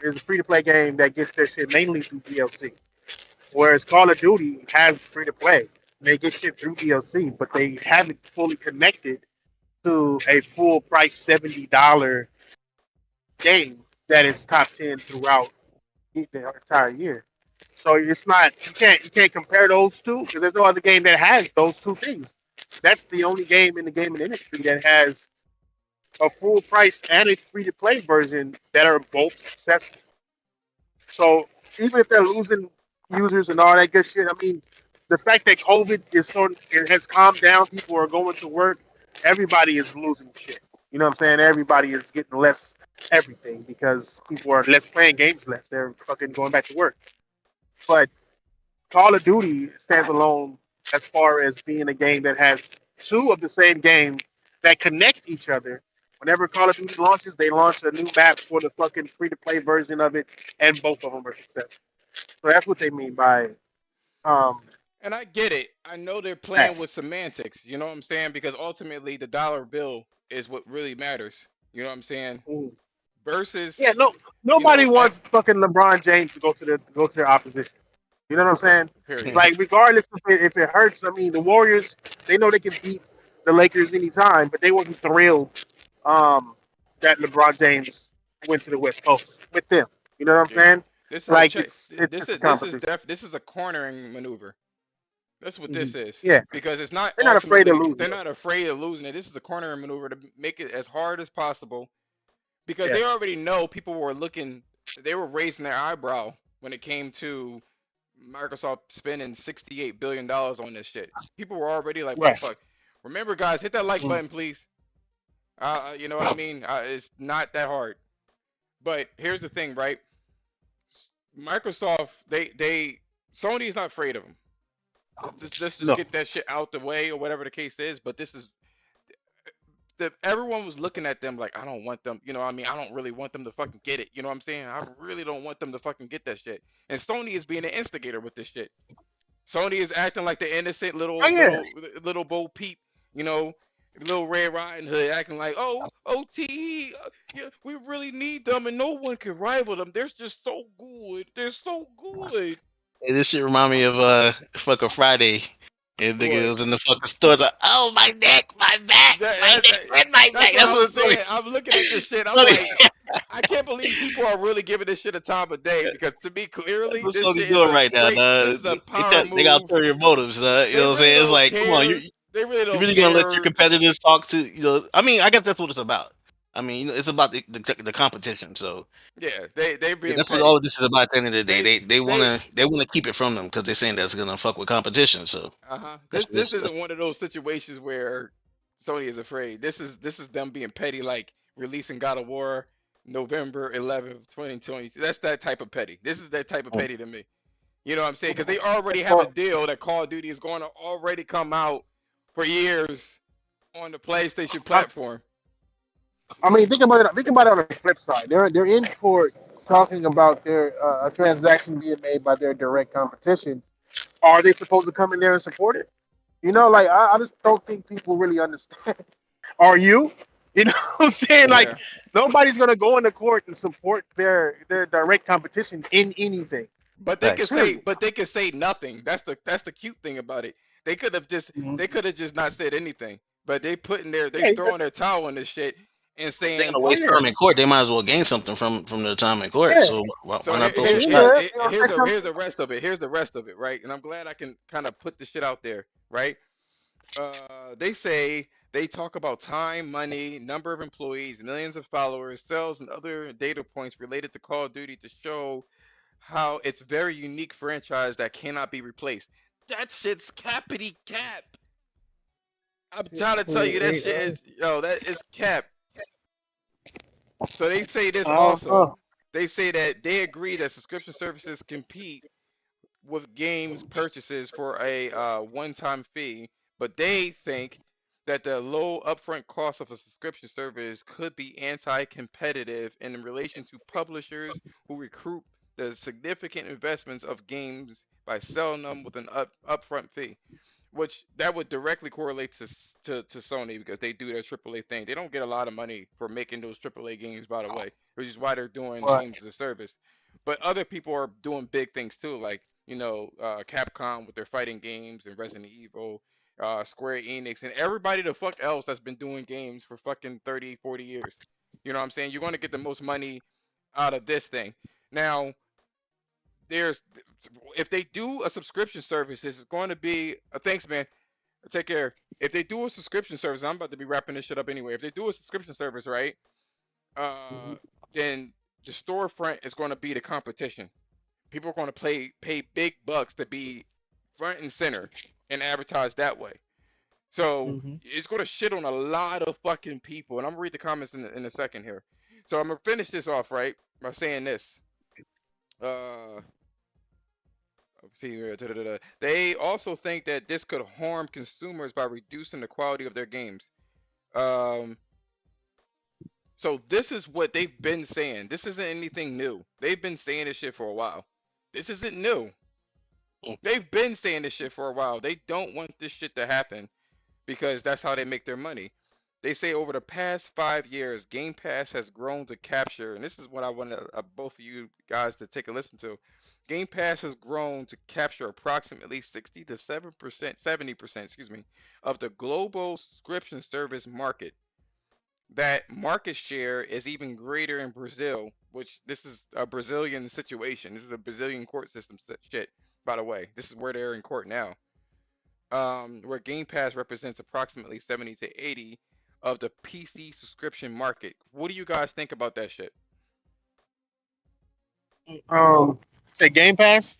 is a free to play game that gets their shit mainly through DLC, whereas Call of Duty has free to play. They get shit through DLC, but they haven't fully connected to a full price $70 game that is top 10 throughout the entire year. So it's not you can't compare those two because there's no other game that has those two things. That's the only game in the gaming industry that has a full price and a free to play version that are both successful. So even if they're losing users and all that good shit, I mean, the fact that COVID is it has calmed down, people are going to work. everybody is losing shit. You know what I'm saying? Everybody is getting less everything because people are less playing games less. They're fucking going back to work. But Call of Duty stands alone as far as being a game that has two of the same game that connect each other. Whenever Call of Duty launches, they launch a new map for the fucking free to play version of it, and both of them are successful. So that's what they mean by um, And I get it. I know they're that. playing with semantics. You know what I'm saying? Because ultimately, the dollar bill is what really matters. You know what I'm saying? Mm. Versus, Yeah, no, you nobody know, wants fucking LeBron James to go to their opposition. You know what I'm saying? period. Like, regardless if it hurts, I mean, the Warriors, they know they can beat the Lakers anytime, but they wasn't thrilled that LeBron James went to the West Coast with them. You know what I'm Yeah. saying? This is a Like, check. it's This just a is this is competition. def. This is a cornering maneuver. That's what Hmm. this is. Yeah, Because it's not they're not afraid of ultimately. losing. They're not afraid of losing it. This is a cornering maneuver to make it as hard as possible. Because Yeah, they already know people were looking. They were raising their eyebrow when it came to Microsoft spending $68 billion on this shit. People were already like, "What the right. fuck?" Remember, guys, hit that like Mm. button, please. You know what I mean? It's not that hard. But here's the thing, right? Microsoft, they Sony is not afraid of them. Let's just No. get that shit out the way or whatever the case is. But this is everyone was looking at them like, I don't want them. You know what I mean? I don't really want them to fucking get it. You know what I'm saying? I really don't want them to fucking get that shit. And Sony is being an instigator with this shit. Sony is acting like the innocent Oh yeah. little Bo Peep, you know, little Red Riding Hood, acting like, oh, OTE, yeah, we really need them, and no one can rival them. They're just so good. They're so good. Hey, this shit remind me of fucking Friday. And nigga What? was in the fucking store like, oh my neck, my That, neck, that, and my that's back. what That's I was what Sony. saying. I'm looking at this shit. I'm Sony like, I can't believe people are really giving this shit a time of day because to me, that's clearly, what this Sony shit is doing a right now, straight. This dog. is a power They got move. ulterior motives, you They know what I'm really saying? It's don't like, come on, care. They really you don't really gonna let your care. competitors talk to I mean, I guess that's what it's about. I mean, it's about the competition. So Yeah, they yeah, being that's what all petty. of this is about. At the end of the day, They they they wanna keep it from them because they're saying that's gonna fuck with competition. So uh-huh. that's This that's isn't one of those situations where Sony is afraid. This is them being petty, like releasing God of War November 11th, 2020. That's that type of petty. This is that type of petty to me. You know what I'm saying? Because they already have a Well, deal that Call of Duty is going to already come out for years on the PlayStation I, platform. I mean, think about it. Think about it on the flip side. They're in court talking about their a transaction being made by their direct competition. Are they supposed to come in there and support it? You know, like I just don't think people really understand. Are you? You know what I'm saying? Like Yeah. nobody's gonna go into court and support their direct competition in anything. facts. Period. But they could say nothing. That's the cute thing about it. Mhm. They could have just not said anything. But they Yeah, throwing their towel in this shit and If they're saying, gonna oh waste yeah, time in court, they might as well gain something from their time in court. yeah. So why so not throw They some either shots? you know say here's something. the rest of it. Here's the rest of it, right? And I'm glad I can kind of put this shit out there, right? They say they talk about time, money, number of employees, millions of followers, sales, and other data points related to Call of Duty to show how it's very unique franchise that cannot be replaced. That shit's cappity cap. I'm trying to tell you that shit is that is cap. So they say this I don't also. know. They say that they agree that subscription services compete with games purchases for a one-time fee, but they think that the low upfront cost of a subscription service could be anti-competitive in relation to publishers who recruit the significant investments of games by selling them with an upfront fee, which that would directly correlate to Sony because they do their AAA thing. They don't get a lot of money for making those AAA games, by the way, which is why they're doing But games as a service. But other people are doing big things too, like Capcom with their fighting games and Resident Evil, Square Enix, and everybody the fuck else that's been doing games for fucking 30, 40 years. You know what I'm saying? You're going to get the most money out of this thing. Now, there's if they do a subscription service, it's going to be thanks, man. Take care. If they do a subscription service, I'm about to be wrapping this shit up anyway. If they do a subscription service, right? Uh, then the storefront is going to be the competition. People are going to pay big bucks to be front and center and advertise that way. So Mhm. it's gonna shit on a lot of fucking people, and I'm gonna read the comments in a second here. So I'm gonna finish this off right by saying this. Uh, see here. They also think that this could harm consumers by reducing the quality of their games. Um, so this is what they've been saying. This isn't anything new. They've been saying this shit for a while. This isn't new. They've been saying this shit for a while. They don't want this shit to happen because that's how they make their money. They say over the past 5 years, Game Pass has grown to capture, and this is what I want both of you guys to take a listen to. Game Pass has grown to capture approximately 60 to 7%, 70%, excuse me, of the global subscription service market. That market share is even greater in Brazil, which this is a Brazilian situation. This is a Brazilian court system shit, by the way. This is where they're in court now. Where Game Pass represents approximately 70 to 80 of the PC subscription market. What do you guys think about that shit? Say Game Pass.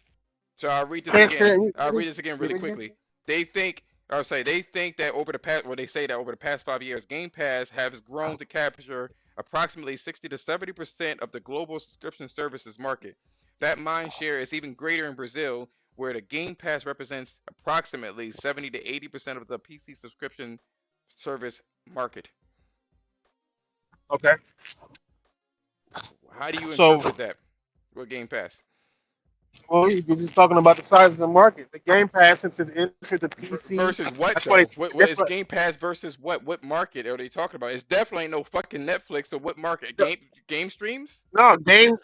So I'll read this Can, again. can, I'll can, read this again can, really can, quickly. They think, they think that over the past, well, they say that over the past 5 years, Game Pass has grown to capture approximately 60 to 70% of the global subscription services market. That mind share is even greater in Brazil, where the Game Pass represents approximately 70 to 80% of the PC subscription service market. Okay. How do you So, interpret that with Game Pass? well, you're just talking about the size of the market. The Game Pass, since it entered the PC, Versus what that's why though? they. What That's is what. Game Pass versus what? What market are they talking about? It's definitely ain't no fucking Netflix. So what market? Game streams? No, game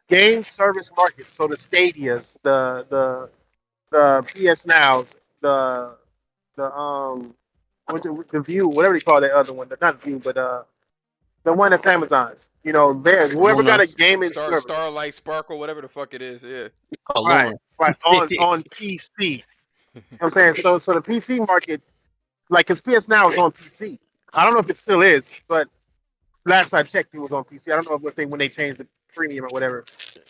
service market. So the Stadias, the PS Nows, the the View, whatever they call that other one. Not View, but the one that's Amazon's. You know, there whoever got Luna. a gaming service, Starlight, Sparkle, whatever the fuck it is. Yeah. Oh, right, Luna. right, on PC. You know what I'm saying? So the PC market, like, cause PS Now is on PC. I don't know if it still is, but last I checked, it was on PC. I don't know if when they changed the premium or whatever.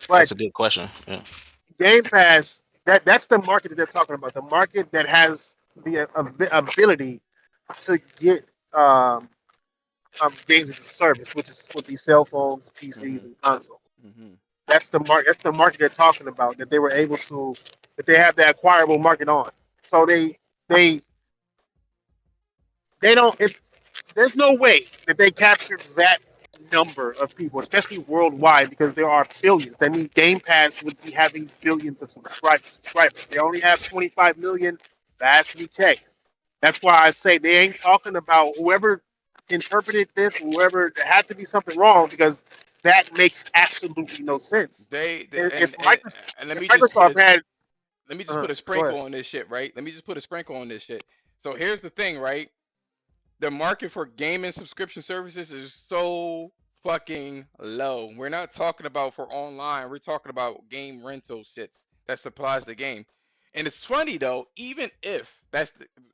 But That's a good question. Yeah. Game Pass, that's the market that they're talking about. The market that has the ability to get games as a service, which is with these cell phones, PCs, Mhm. and consoles. Mhm. That's the market. That's the market they're talking about. That they were able to, that they have the acquirable market on. So they they don't. There's no way that they captured that number of people, especially worldwide, because there are billions. I mean, Game Pass would be having billions of subscribers. They only have 25 million. Last we checked. That's why I say they ain't talking about whoever interpreted this, whoever. There had to be something wrong because that makes absolutely no sense. They If Microsoft, and let if me just put Microsoft a had, go ahead. sprinkle on this shit, right? Let me just put a sprinkle on this shit. So here's the thing, right? The market for gaming subscription services is so fucking low. We're not talking about for online. We're talking about game rental shits that supplies the game. And it's funny though, even if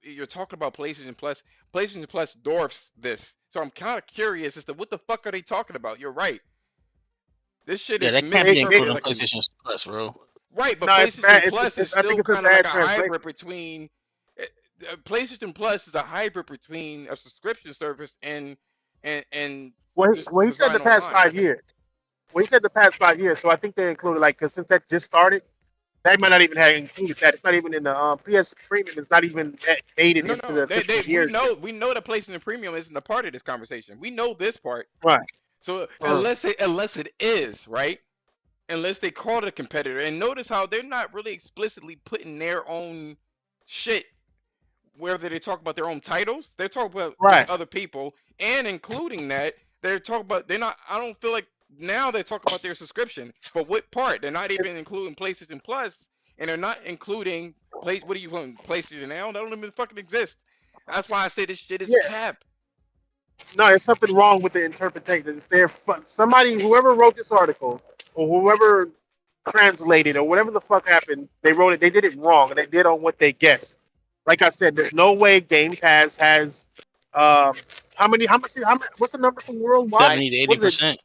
you're talking about PlayStation Plus dwarfs this. So I'm kind of curious as to what the fuck are they talking about? You're right. This shit Yeah, is that can't be It, misinterpreted included in like a PlayStation Plus, bro. right, but no, it's PlayStation bad. Plus is I think still it's a kind of like bad a translation. hybrid between PlayStation Plus is a hybrid between a subscription service and Well, he just said the buying past online. 5 years. Well, he said the past 5 years, so I think they included, like, because since that just started, that might not even have included that. It's not even in the PS Premium. It's not even made it No, into no, the fiscal we years yet. know that PlayStation Premium isn't a part of this conversation. We know this part. Right. So Uh, unless it is right, unless they call it a competitor, and notice how they're not really explicitly putting their own shit whether they talk about their own titles, they're talking about just right. other people, and including that, they're talking about they're not. I don't feel like now they're talking about their subscription, but what part? They're not even It's including PlayStation Plus, and they're not including play. What are you calling PlayStation Now? That don't even fucking exist. That's why I say this shit is Yeah. cap. No, there's something wrong with the interpretation. It's there. Somebody, whoever wrote this article, or whoever translated, or whatever the fuck happened, they wrote it. They did it wrong, and they did on what they guessed. Like I said, there's no way Game Pass has um, how many? How much? How much? What's the number for worldwide? 70 to What is it? 80%.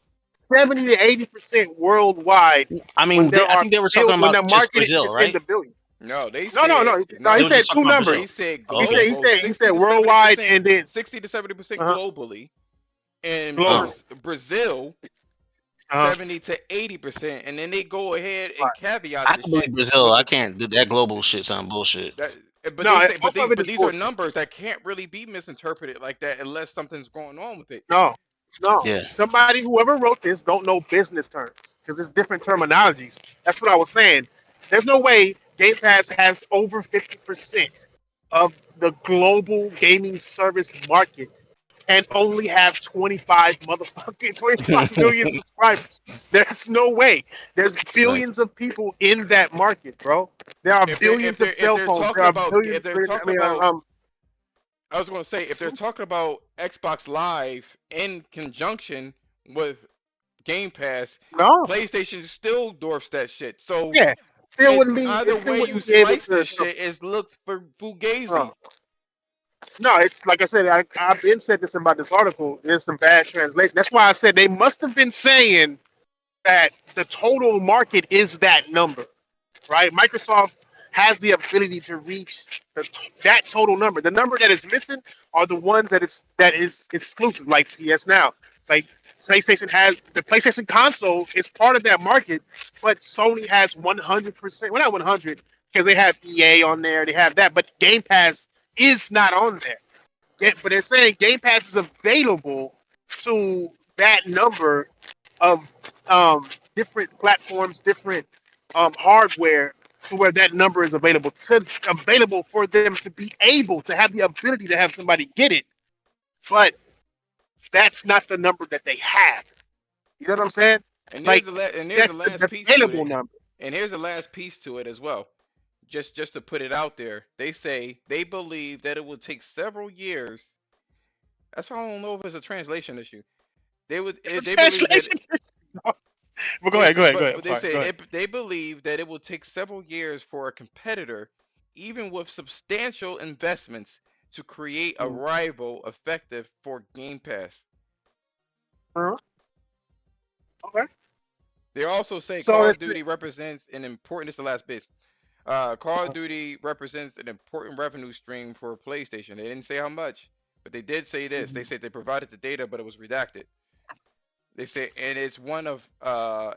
70 to 80% worldwide. I When mean, there I are think they were talking when about the just market Brazil, is in right? the billions. No, they No, no, said no, no. They He no. was said just talking two about numbers. They Brazil. said Oh, He okay. he global, said he said 60 to 70 worldwide, percent, and then 60 to 70% uh globally, and global. Oh, Brazil Uh 70 to 80%, and then they go ahead and right. caveat I the can believe shit Brazil. with I the can't. That global shit sound bullshit. that. But No, they say, most of it but is these are bullshit. numbers that can't really be misinterpreted like that unless something's going on with it. No, no. Yeah. Somebody, whoever wrote this, don't know business terms because it's different terminologies. That's what I was saying. There's no way Game Pass has over 50% of the global gaming service market and only have 25 million subscribers. There's no way. There's Nice. billions of people in that market, bro. There are billions of If cell they're phones. There talking are about billions. if they're I talking mean, about I was going to say if they're talking about Xbox Live in conjunction with Game Pass, no, PlayStation still dwarfs that shit. So yeah. Still wouldn't be. either It still way you wouldn't be able slice to. this shit, it looks for Uh, fugazi. no, it's like I said. I've been said this about this article. There's some bad translation. That's why I said they must have been saying that the total market is that number, right? Microsoft has the ability to reach that total number. The number that is missing are the ones that is exclusive, like PS Now. Like PlayStation has the PlayStation console is part of that market, but Sony has 100%. Well, not 100 because they have EA on there. They have that, but Game Pass is not on there. But they're saying Game Pass is available to that number of different platforms, different hardware, to where that number is available for them to be able to have the ability to have somebody get it. But that's not the number that they have. You know what I'm saying? And Like there's the that's last the piece to available it. number. And here's the last piece to it as well. Just to put it out there, they say they believe that it will take several years. That's why I don't know if it's a translation issue. They believe that Translation. But go they ahead, say, go ahead, go ahead. but I'm they sorry, go say ahead. they believe that it will take several years for a competitor, even with substantial investments, to create a Mhm. rival effective for Game Pass. Uh-huh. Okay. They also say So Call that's of Duty represents an important. This is the last bit. Call of Duty represents an important revenue stream for PlayStation. They didn't say how much, but they did say this. They Mhm. said they provided the data, but it was redacted. They say, and it's one of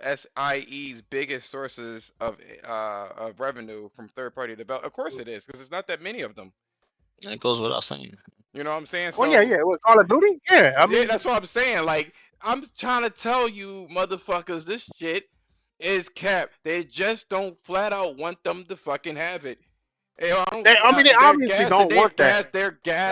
SIE's biggest sources of revenue from third-party development. Of course it is, because it's not that many of them. That goes without saying. You know what I'm saying? Oh yeah, So yeah. What, Call of Duty? Yeah. I yeah, mean, that's what I'm saying. Like I'm trying to tell you, motherfuckers, this shit is capped. They just don't flat out want them to fucking have it. they They're obviously gassing. don't want that.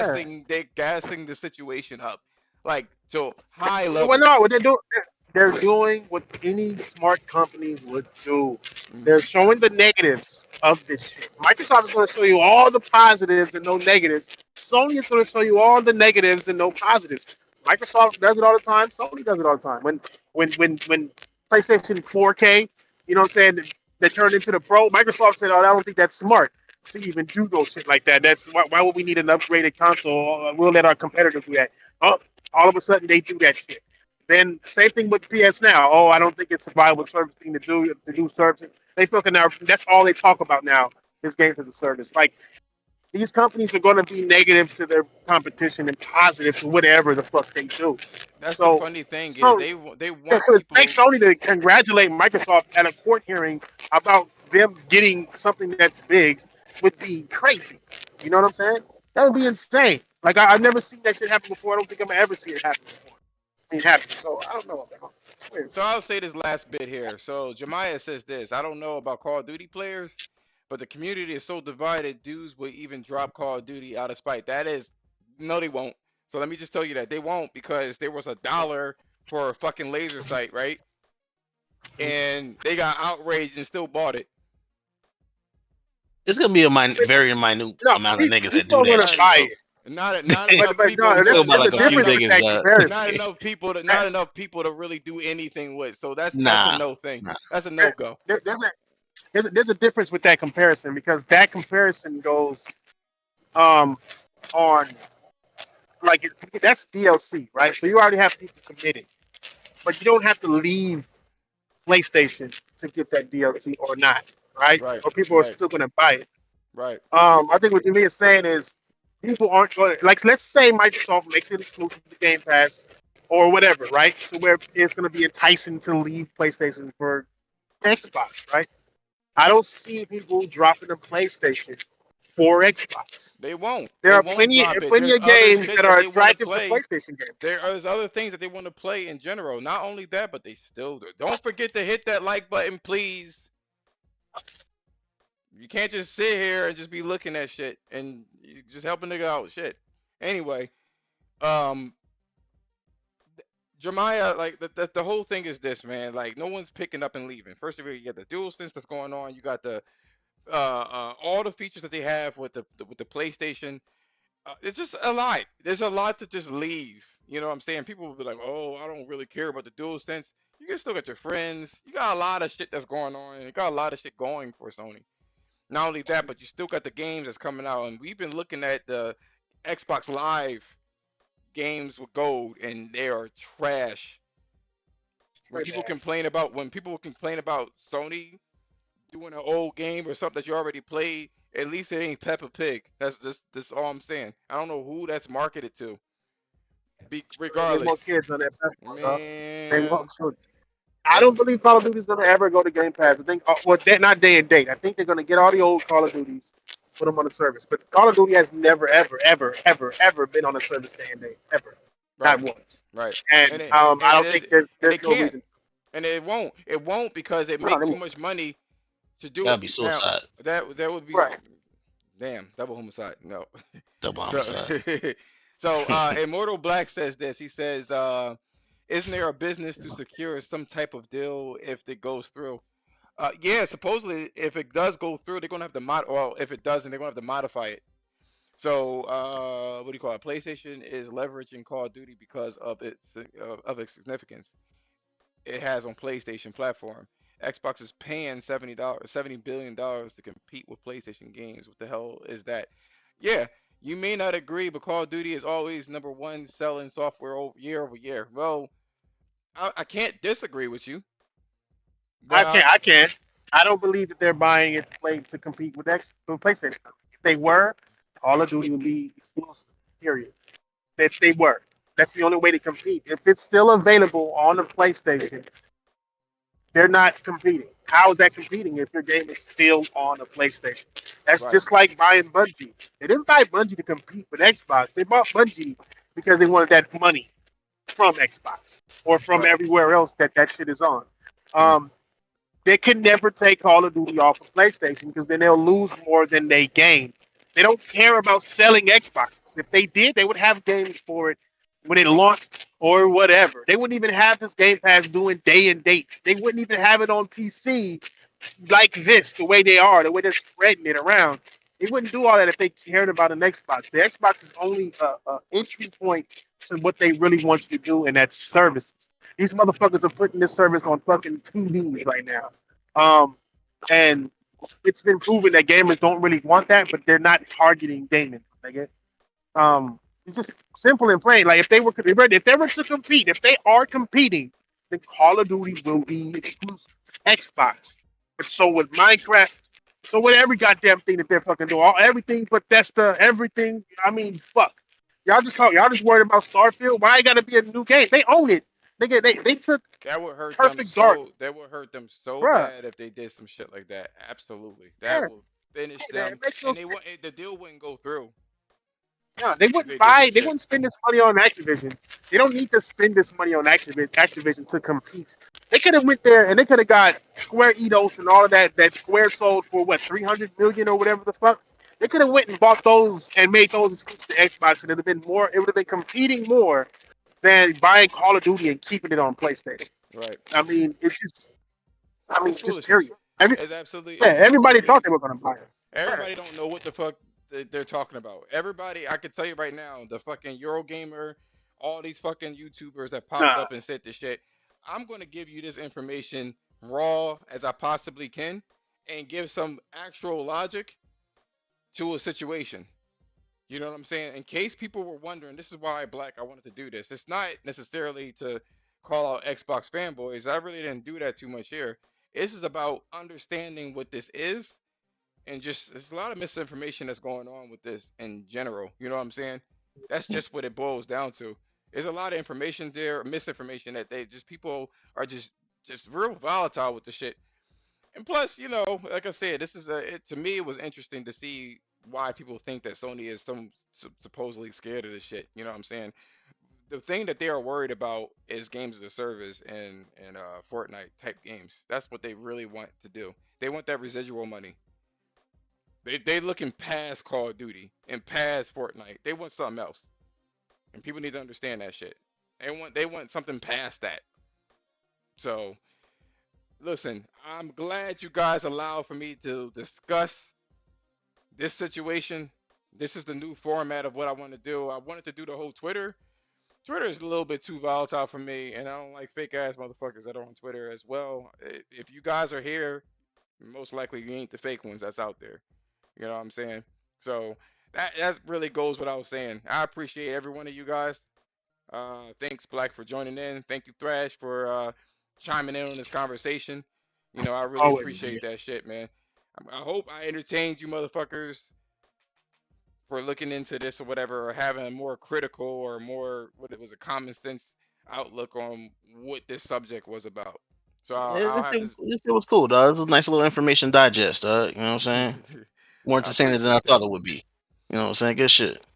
Yeah. They're gassing the situation up, like to high Well, no, levels. what they're doing what any smart company would do. Mm. They're showing the negatives of this shit. Microsoft is going to show you all the positives and no negatives. Sony is going to show you all the negatives and no positives. Microsoft does it all the time. Sony does it all the time. When PlayStation 4K, you know what I'm saying, they turned into the Pro. Microsoft said, "Oh, I don't think that's smart to even do those shit like that. That's why would we need an upgraded console? We'll let our competitors do that." Oh, all of a sudden they do that shit. Then same thing with PS Now. Oh, I don't think it's a viable service thing to do services. They fucking now that's all they talk about now is games as a service. Like these companies are going to be negative to their competition and positive to whatever the fuck they do. That's the So, funny thing is so they yeah, want to expect people. Sony to congratulate Microsoft at a court hearing about them getting something that's big would be crazy. You know what I'm saying? That would be insane. Like I've never seen that shit happen before. I don't think I'm gonna ever see it happen before. I mean, happen. So I don't know. It's weird. So I'll say this last bit here. So Jemiah says this. I don't know about Call of Duty players, but the community is so divided. Dudes will even drop Call of Duty out of spite. That is, no, they won't. So let me just tell you that they won't because there was $1 for a fucking laser sight, right? And they got outraged and still bought it. It's gonna be a very minute No, amount of niggas that people do are that gonna Not shit, buy though. it. not It's enough But people. no, still Not about there's enough. a like a few difference with niggas that Not comparison. enough people. That, Not enough people to really do anything with. So that's a nah, no thing. nah. That's a no go. there's a difference with that comparison because that comparison goes um on like that's DLC, right? So you already have people committed, but you don't have to leave PlayStation to get that DLC or not. right? Right. Or people are Right. still going to buy it. Right. I think what Jimmy is saying is people aren't going to, like, let's say Microsoft makes it exclusive to Game Pass or whatever, right? So where it's going to be enticing to leave PlayStation for Xbox, right? I don't see people dropping the PlayStation for Xbox. They won't. There They are won't plenty, drop it. plenty There's of other games shit that that are they want to attractive to play. PlayStation games. There's other things that they want to play in general. Not only that, but they still do. Don't forget to hit that like button, please. You can't just sit here and just be looking at shit and you just help a nigga out with shit. Anyway, um, Jeremiah, like the whole thing is this, man. Like no one's picking up and leaving. First of all, you got the dual sense that's going on. You got the all the features that they have with the PlayStation. It's just a lot. There's a lot to just leave. You know what I'm saying? People will be like, "Oh, I don't really care about the dual sense." You can still got your friends. You got a lot of shit that's going on. You got a lot of shit going for Sony. Not only that, but you still got the games that's coming out, and we've been looking at the Xbox Live games with gold, and they are trash. When people complain about Sony doing an old game or something that you already played, at least it ain't Peppa Pig. That's all I'm saying. I don't know who that's marketed to. They Regardless, want kids on that platform, dog. They man, want children. I that's don't believe Call of Duty is going to ever go to Game Pass. I think, well, they're not day and date. I think they're going to get all the old Call of Duties, put them on the service. But Call of Duty has never, ever, ever, ever, ever been on a service day and date, ever, right, not once. right, And and it I and it don't is, think there's and there's they no can't, reason. and it won't because it No, make they too won't. much money to do That'd it. be Now suicide. that would be Right. damn double homicide. No, Double so homicide. so Immortal Black says this. He says, "Isn't there a business to secure some type of deal if it goes through?" Yeah, supposedly if it does go through, they're gonna have to Well, if it doesn't, they're gonna have to modify it. So, what do you call it? PlayStation is leveraging Call of Duty because of its significance it has on PlayStation platform. Xbox is paying $70 billion to compete with PlayStation games. What the hell is that? Yeah, you may not agree, but Call of Duty is always number one selling software year over year. Well, I can't disagree with you, but I can't. I can't. I don't believe that they're buying it to play to compete with with PlayStation. If they were, Call of Duty would be exclusive. Period. If they were, that's the only way to compete. If it's still available on the PlayStation, they're not competing. How is that competing if your game is still on a PlayStation? That's right, just like buying Bungie. They didn't buy Bungie to compete with Xbox. They bought Bungie because they wanted that money from Xbox or from right, everywhere else that that shit is on. Mm. Um, they can never take Call of Duty off of PlayStation because then they'll lose more than they gain. They don't care about selling Xboxes. If they did, they would have games for it when it launched or whatever. They wouldn't even have this Game Pass doing day and date. They wouldn't even have it on PC like this, the way they are, the way they're spreading it around. They wouldn't do all that if they cared about an Xbox. The Xbox is only a entry point to what they really want you to do, and that's services. These motherfuckers are putting this service on fucking TVs right now. And it's been proven that gamers don't really want that, but they're not targeting gaming. Nigga. It's just simple and plain. Like if they were to compete, if they are competing, then Call of Duty will be exclusive to Xbox. But so with Minecraft, so with every goddamn thing that they're fucking doing, everything Bethesda, everything. I mean, fuck. Y'all just worried about Starfield. Why it gotta be a new game? They own it. They took that would hurt them Perfect Dark, so. That would hurt them so bruh. bad if they did some shit like that. Absolutely, that Yeah, will finish man, them, it makes no and sense. the deal wouldn't go through Yeah, they if wouldn't they did some buy. They shit. wouldn't spend this money on Activision. They don't need to spend this money on Activision to compete. They could have went there and they could have got Square Enix and all of that. That Square sold for what 300 million or whatever the fuck. They could have went and bought those and made those exclusive to Xbox, and it'd have been more. It would have been competing more than buying Call of Duty and keeping it on PlayStation. Right? I mean, it's just. I It's mean, just foolishness. period. Every Yeah, It's everybody absolutely. thought they were gonna buy it. Yeah. Everybody don't know what the fuck they're talking about. Everybody, I can tell you right now, the fucking Eurogamer, all these fucking YouTubers that popped Nah, up and said this shit. I'm gonna give you this information raw as I possibly can, and give some actual logic to a situation. You know what I'm saying? In case people were wondering, this is why I wanted to do this. It's not necessarily to call out Xbox fanboys. I really didn't do that too much here. This is about understanding what this is, and just there's a lot of misinformation that's going on with this in general. You know what I'm saying? That's just what it boils down to. There's a lot of information there, misinformation that they just people are just real volatile with the shit. And plus, like I said, this is to me it was interesting to see why people think that Sony is supposedly scared of this shit. You know what I'm saying? The thing that they are worried about is games as a service and Fortnite type games. That's what they really want to do. They want that residual money. They looking past Call of Duty and past Fortnite. They want something else, and people need to understand that shit. They want something past that. So listen, I'm glad you guys allowed for me to discuss this situation. This is the new format of what I want to do. I wanted to do the whole Twitter. Twitter is a little bit too volatile for me, and I don't like fake ass motherfuckers that are on Twitter as well. If you guys are here, most likely you ain't the fake ones that's out there. You know what I'm saying? So that really goes what I was saying. I appreciate every one of you guys. Thanks Black for joining in. Thank you Thrash for chiming in on this conversation. I really Always, appreciate man. that shit, man. I hope I entertained you motherfuckers for looking into this or whatever, or having a more critical or more what it was a common sense outlook on what this subject was about. So I'll This have shit, this. this shit was cool, dog. It was a nice little information digest, dog. You know what I'm saying? More I entertaining than I appreciate thought that. it would be. You know what I'm saying? Good shit.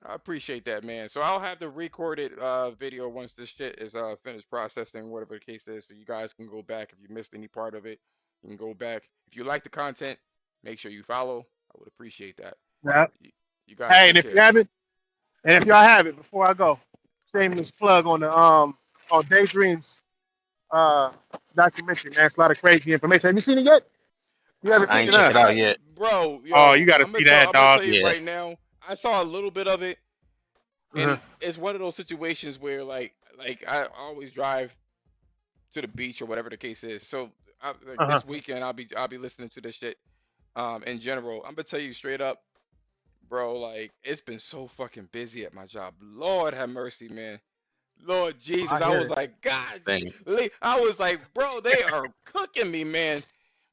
I appreciate that, man. So I'll have the recorded video once this shit is finished processing, whatever the case is, so you guys can go back if you missed any part of it. You can go back. If you like the content, make sure you follow. I would appreciate that. Yeah. You, you guys Hey, take and if you care. haven't, and if y'all have it, before I go, shameless plug on the on Daydreams uh documentary, man. It's a lot of crazy information. Have you seen it yet? You I haven't I seen ain't it, think check huh? it out yet. bro, Oh, you yo, got to I'm gonna see tell that, I'm gonna dog. tell you Yeah. right now. I saw a little bit of it, Uh-huh. and it's one of those situations where like I always drive to the beach or whatever the case is. So like Uh-huh. this weekend I'll be listening to this shit. In general, I'm gonna tell you straight up, bro. Like it's been so fucking busy at my job. Lord have mercy, man. Lord Jesus, I I hear was it. like, God, Thing. I was like, bro, they are cooking me, man.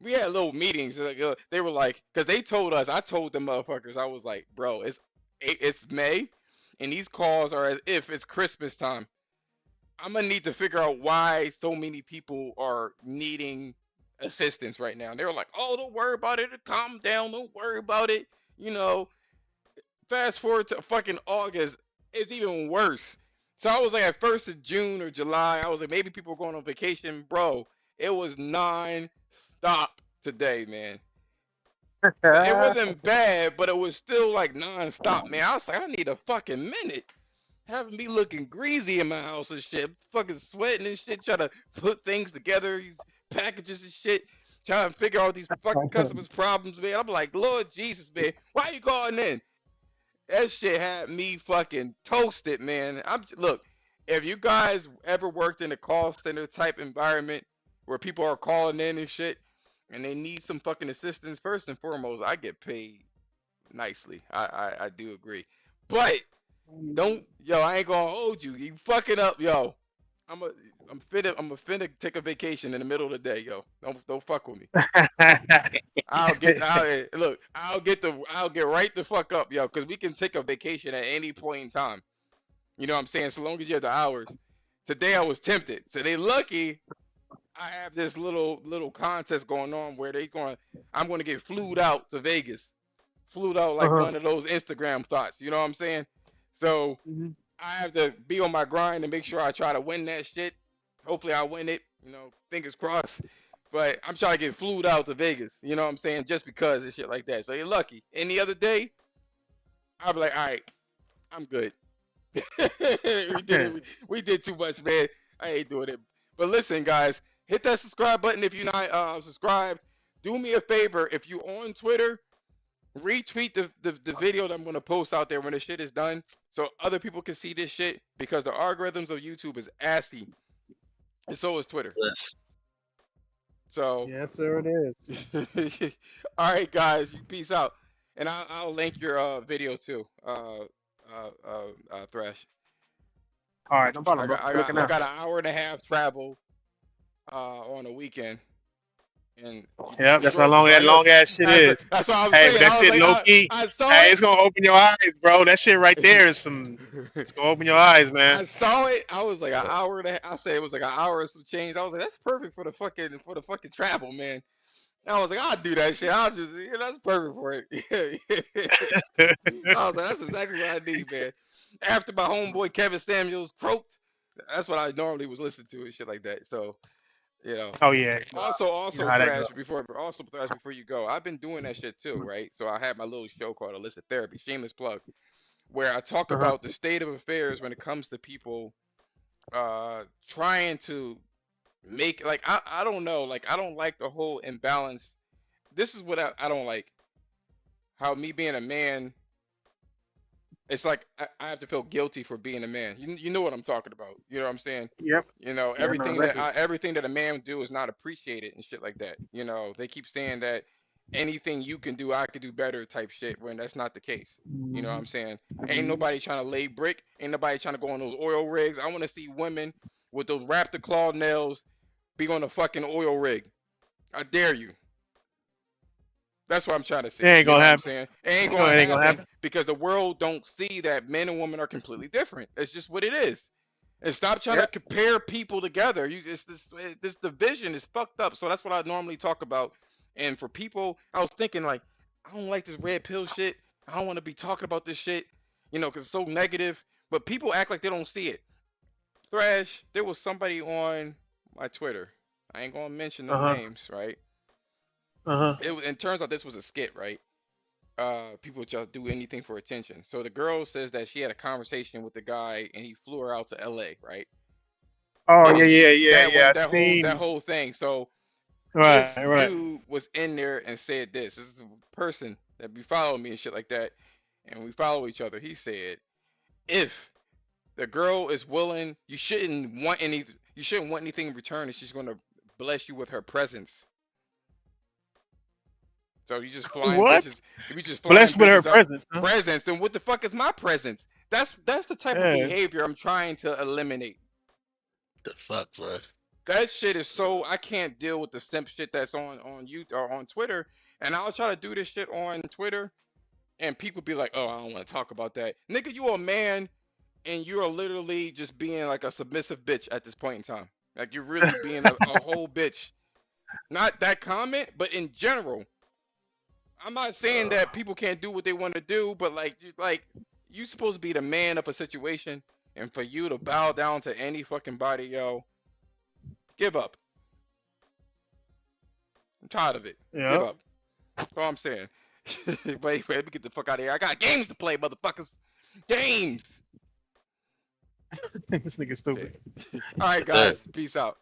We had little meetings. Like, they were like, because they told us, I told them motherfuckers, I was like, bro, it's May, and these calls are as if it's Christmas time. I'm gonna need to figure out why so many people are needing assistance right now. And they were like, oh, don't worry about it. Calm down. Don't worry about it. You know, fast forward to fucking August, it's even worse. So I was like at first of June or July, I was like maybe people are going on vacation, bro. It was non-stop today, man. It wasn't bad, but it was still like non-stop, man. I was like, I need a fucking minute. Having me looking greasy in my house and shit, fucking sweating and shit, trying to put things together, these packages and shit, trying to figure out these fucking customers' problems, man. I'm like, Lord Jesus, man, why you calling in? That shit had me fucking toasted, man. Look, if you guys ever worked in a call center type environment where people are calling in and shit, and they need some fucking assistance, first and foremost, I get paid nicely. I do agree, but don't yo, I ain't gonna hold you. You fucking up, yo. I'm a I'm finna take a vacation in the middle of the day, yo. Don't fuck with me. I'll get right the fuck up, yo, because we can take a vacation at any point in time. You know what I'm saying? So long as you have the hours. Today I was tempted. So they lucky I have this little contest going on where I'm gonna get flued out to Vegas. Flued out like Uh-huh. one of those Instagram thoughts. You know what I'm saying? So Mhm. I have to be on my grind and make sure I try to win that shit. Hopefully I win it. Fingers crossed. But I'm trying to get flued out to Vegas. You know what I'm saying? Just because and shit like that. So you're lucky. Any other day, I'll be like, all right, I'm good. We did too much, man. I ain't doing it. But listen, guys, hit that subscribe button if you're not subscribed. Do me a favor if you on Twitter, retweet the video that I'm gonna post out there when the shit is done, so other people can see this shit because the algorithms of YouTube is assy, and so is Twitter. Yes. So, Yes, sir, it is. all right, guys, peace out, and I'll link your video too, Thrash. All right, no problem, I bro. got I Looking got I out. got an hour and a half travel on a weekend. And Yeah, for that's how sure, long because that I long ass shit is. that's what I was Hey, but saying. that I was shit like, low key. I saw Hey, it. it's gonna open your eyes, bro. That shit right there is some. It's gonna open your eyes, man. I saw it. I was like an hour and a half. I said it was like an hour and some change. I was like, that's perfect for the fucking travel, man. And I was like, I'll do that shit. I'll just, that's perfect for it. I was like, that's exactly what I need, man. After my homeboy Kevin Samuels croaked, that's what I normally was listening to and shit like that. So, you know. Oh yeah. You know Also how that go. Thrash before you go. I've been doing that shit too, right? So I had my little show called Illicit Therapy, shameless plug, where I talk Uh huh. about the state of affairs when it comes to people trying to make like I don't know, like I don't like the whole imbalance. This is what I don't like. How me being a man, it's like I have to feel guilty for being a man. You know what I'm talking about. You know what I'm saying? Yep. You know, Yeah, I know exactly. everything that a man do is not appreciated and shit like that. You know, they keep saying that anything you can do, I could do better type shit when that's not the case. You know what I'm saying? Ain't nobody trying to lay brick. Ain't nobody trying to go on those oil rigs. I want to see women with those raptor claw nails be on a fucking oil rig. I dare you. That's what I'm trying to It see. ain't You know gonna what I'm happen. saying? It ain't No, gonna it ain't gonna happen happen. because the world don't see that men and women are completely different. It's just what it is. And stop trying to Yep. compare people together. You just this division is fucked up. So that's what I normally talk about. And for people, I was thinking like, I don't like this red pill shit. I don't want to be talking about this shit, you know, because it's so negative. But people act like they don't see it. Thrash, there was somebody on my Twitter. I ain't gonna mention no Uh huh. names, right? Uh huh. It turns out this was a skit, right? People just do anything for attention. So the girl says that she had a conversation with the guy and he flew her out to LA, right? Oh And yeah, then yeah, yeah, that yeah. went I that seen. whole thing. So Right, this right. dude was in there and said this. This is the person that be following me and shit like that, and we follow each other. He said, if the girl is willing, you shouldn't want anything in return, and she's gonna bless you with her presence. So you just flying What? bitches. If you just flying Blessed with her bitches up presence, huh? presence, then what the fuck is my presence? That's the type of Yeah. behavior I'm trying to eliminate. The fuck, bro. That shit is so I can't deal with the simp shit that's on you or on Twitter. And I'll try to do this shit on Twitter, and people be like, "Oh, I don't want to talk about that." Nigga, you a man, and you are literally just being like a submissive bitch at this point in time. Like you're really being a whole bitch. Not that comment, but in general. I'm not saying that people can't do what they want to do, but like you supposed to be the man of a situation, and for you to bow down to any fucking body, yo, give up. I'm tired of it. Give Yep. up. That's all I'm saying. But anyway, let me get the fuck out of here. I got games to play, motherfuckers. Games. This nigga Yeah. stupid. All right, Yes, sir. guys. Peace out.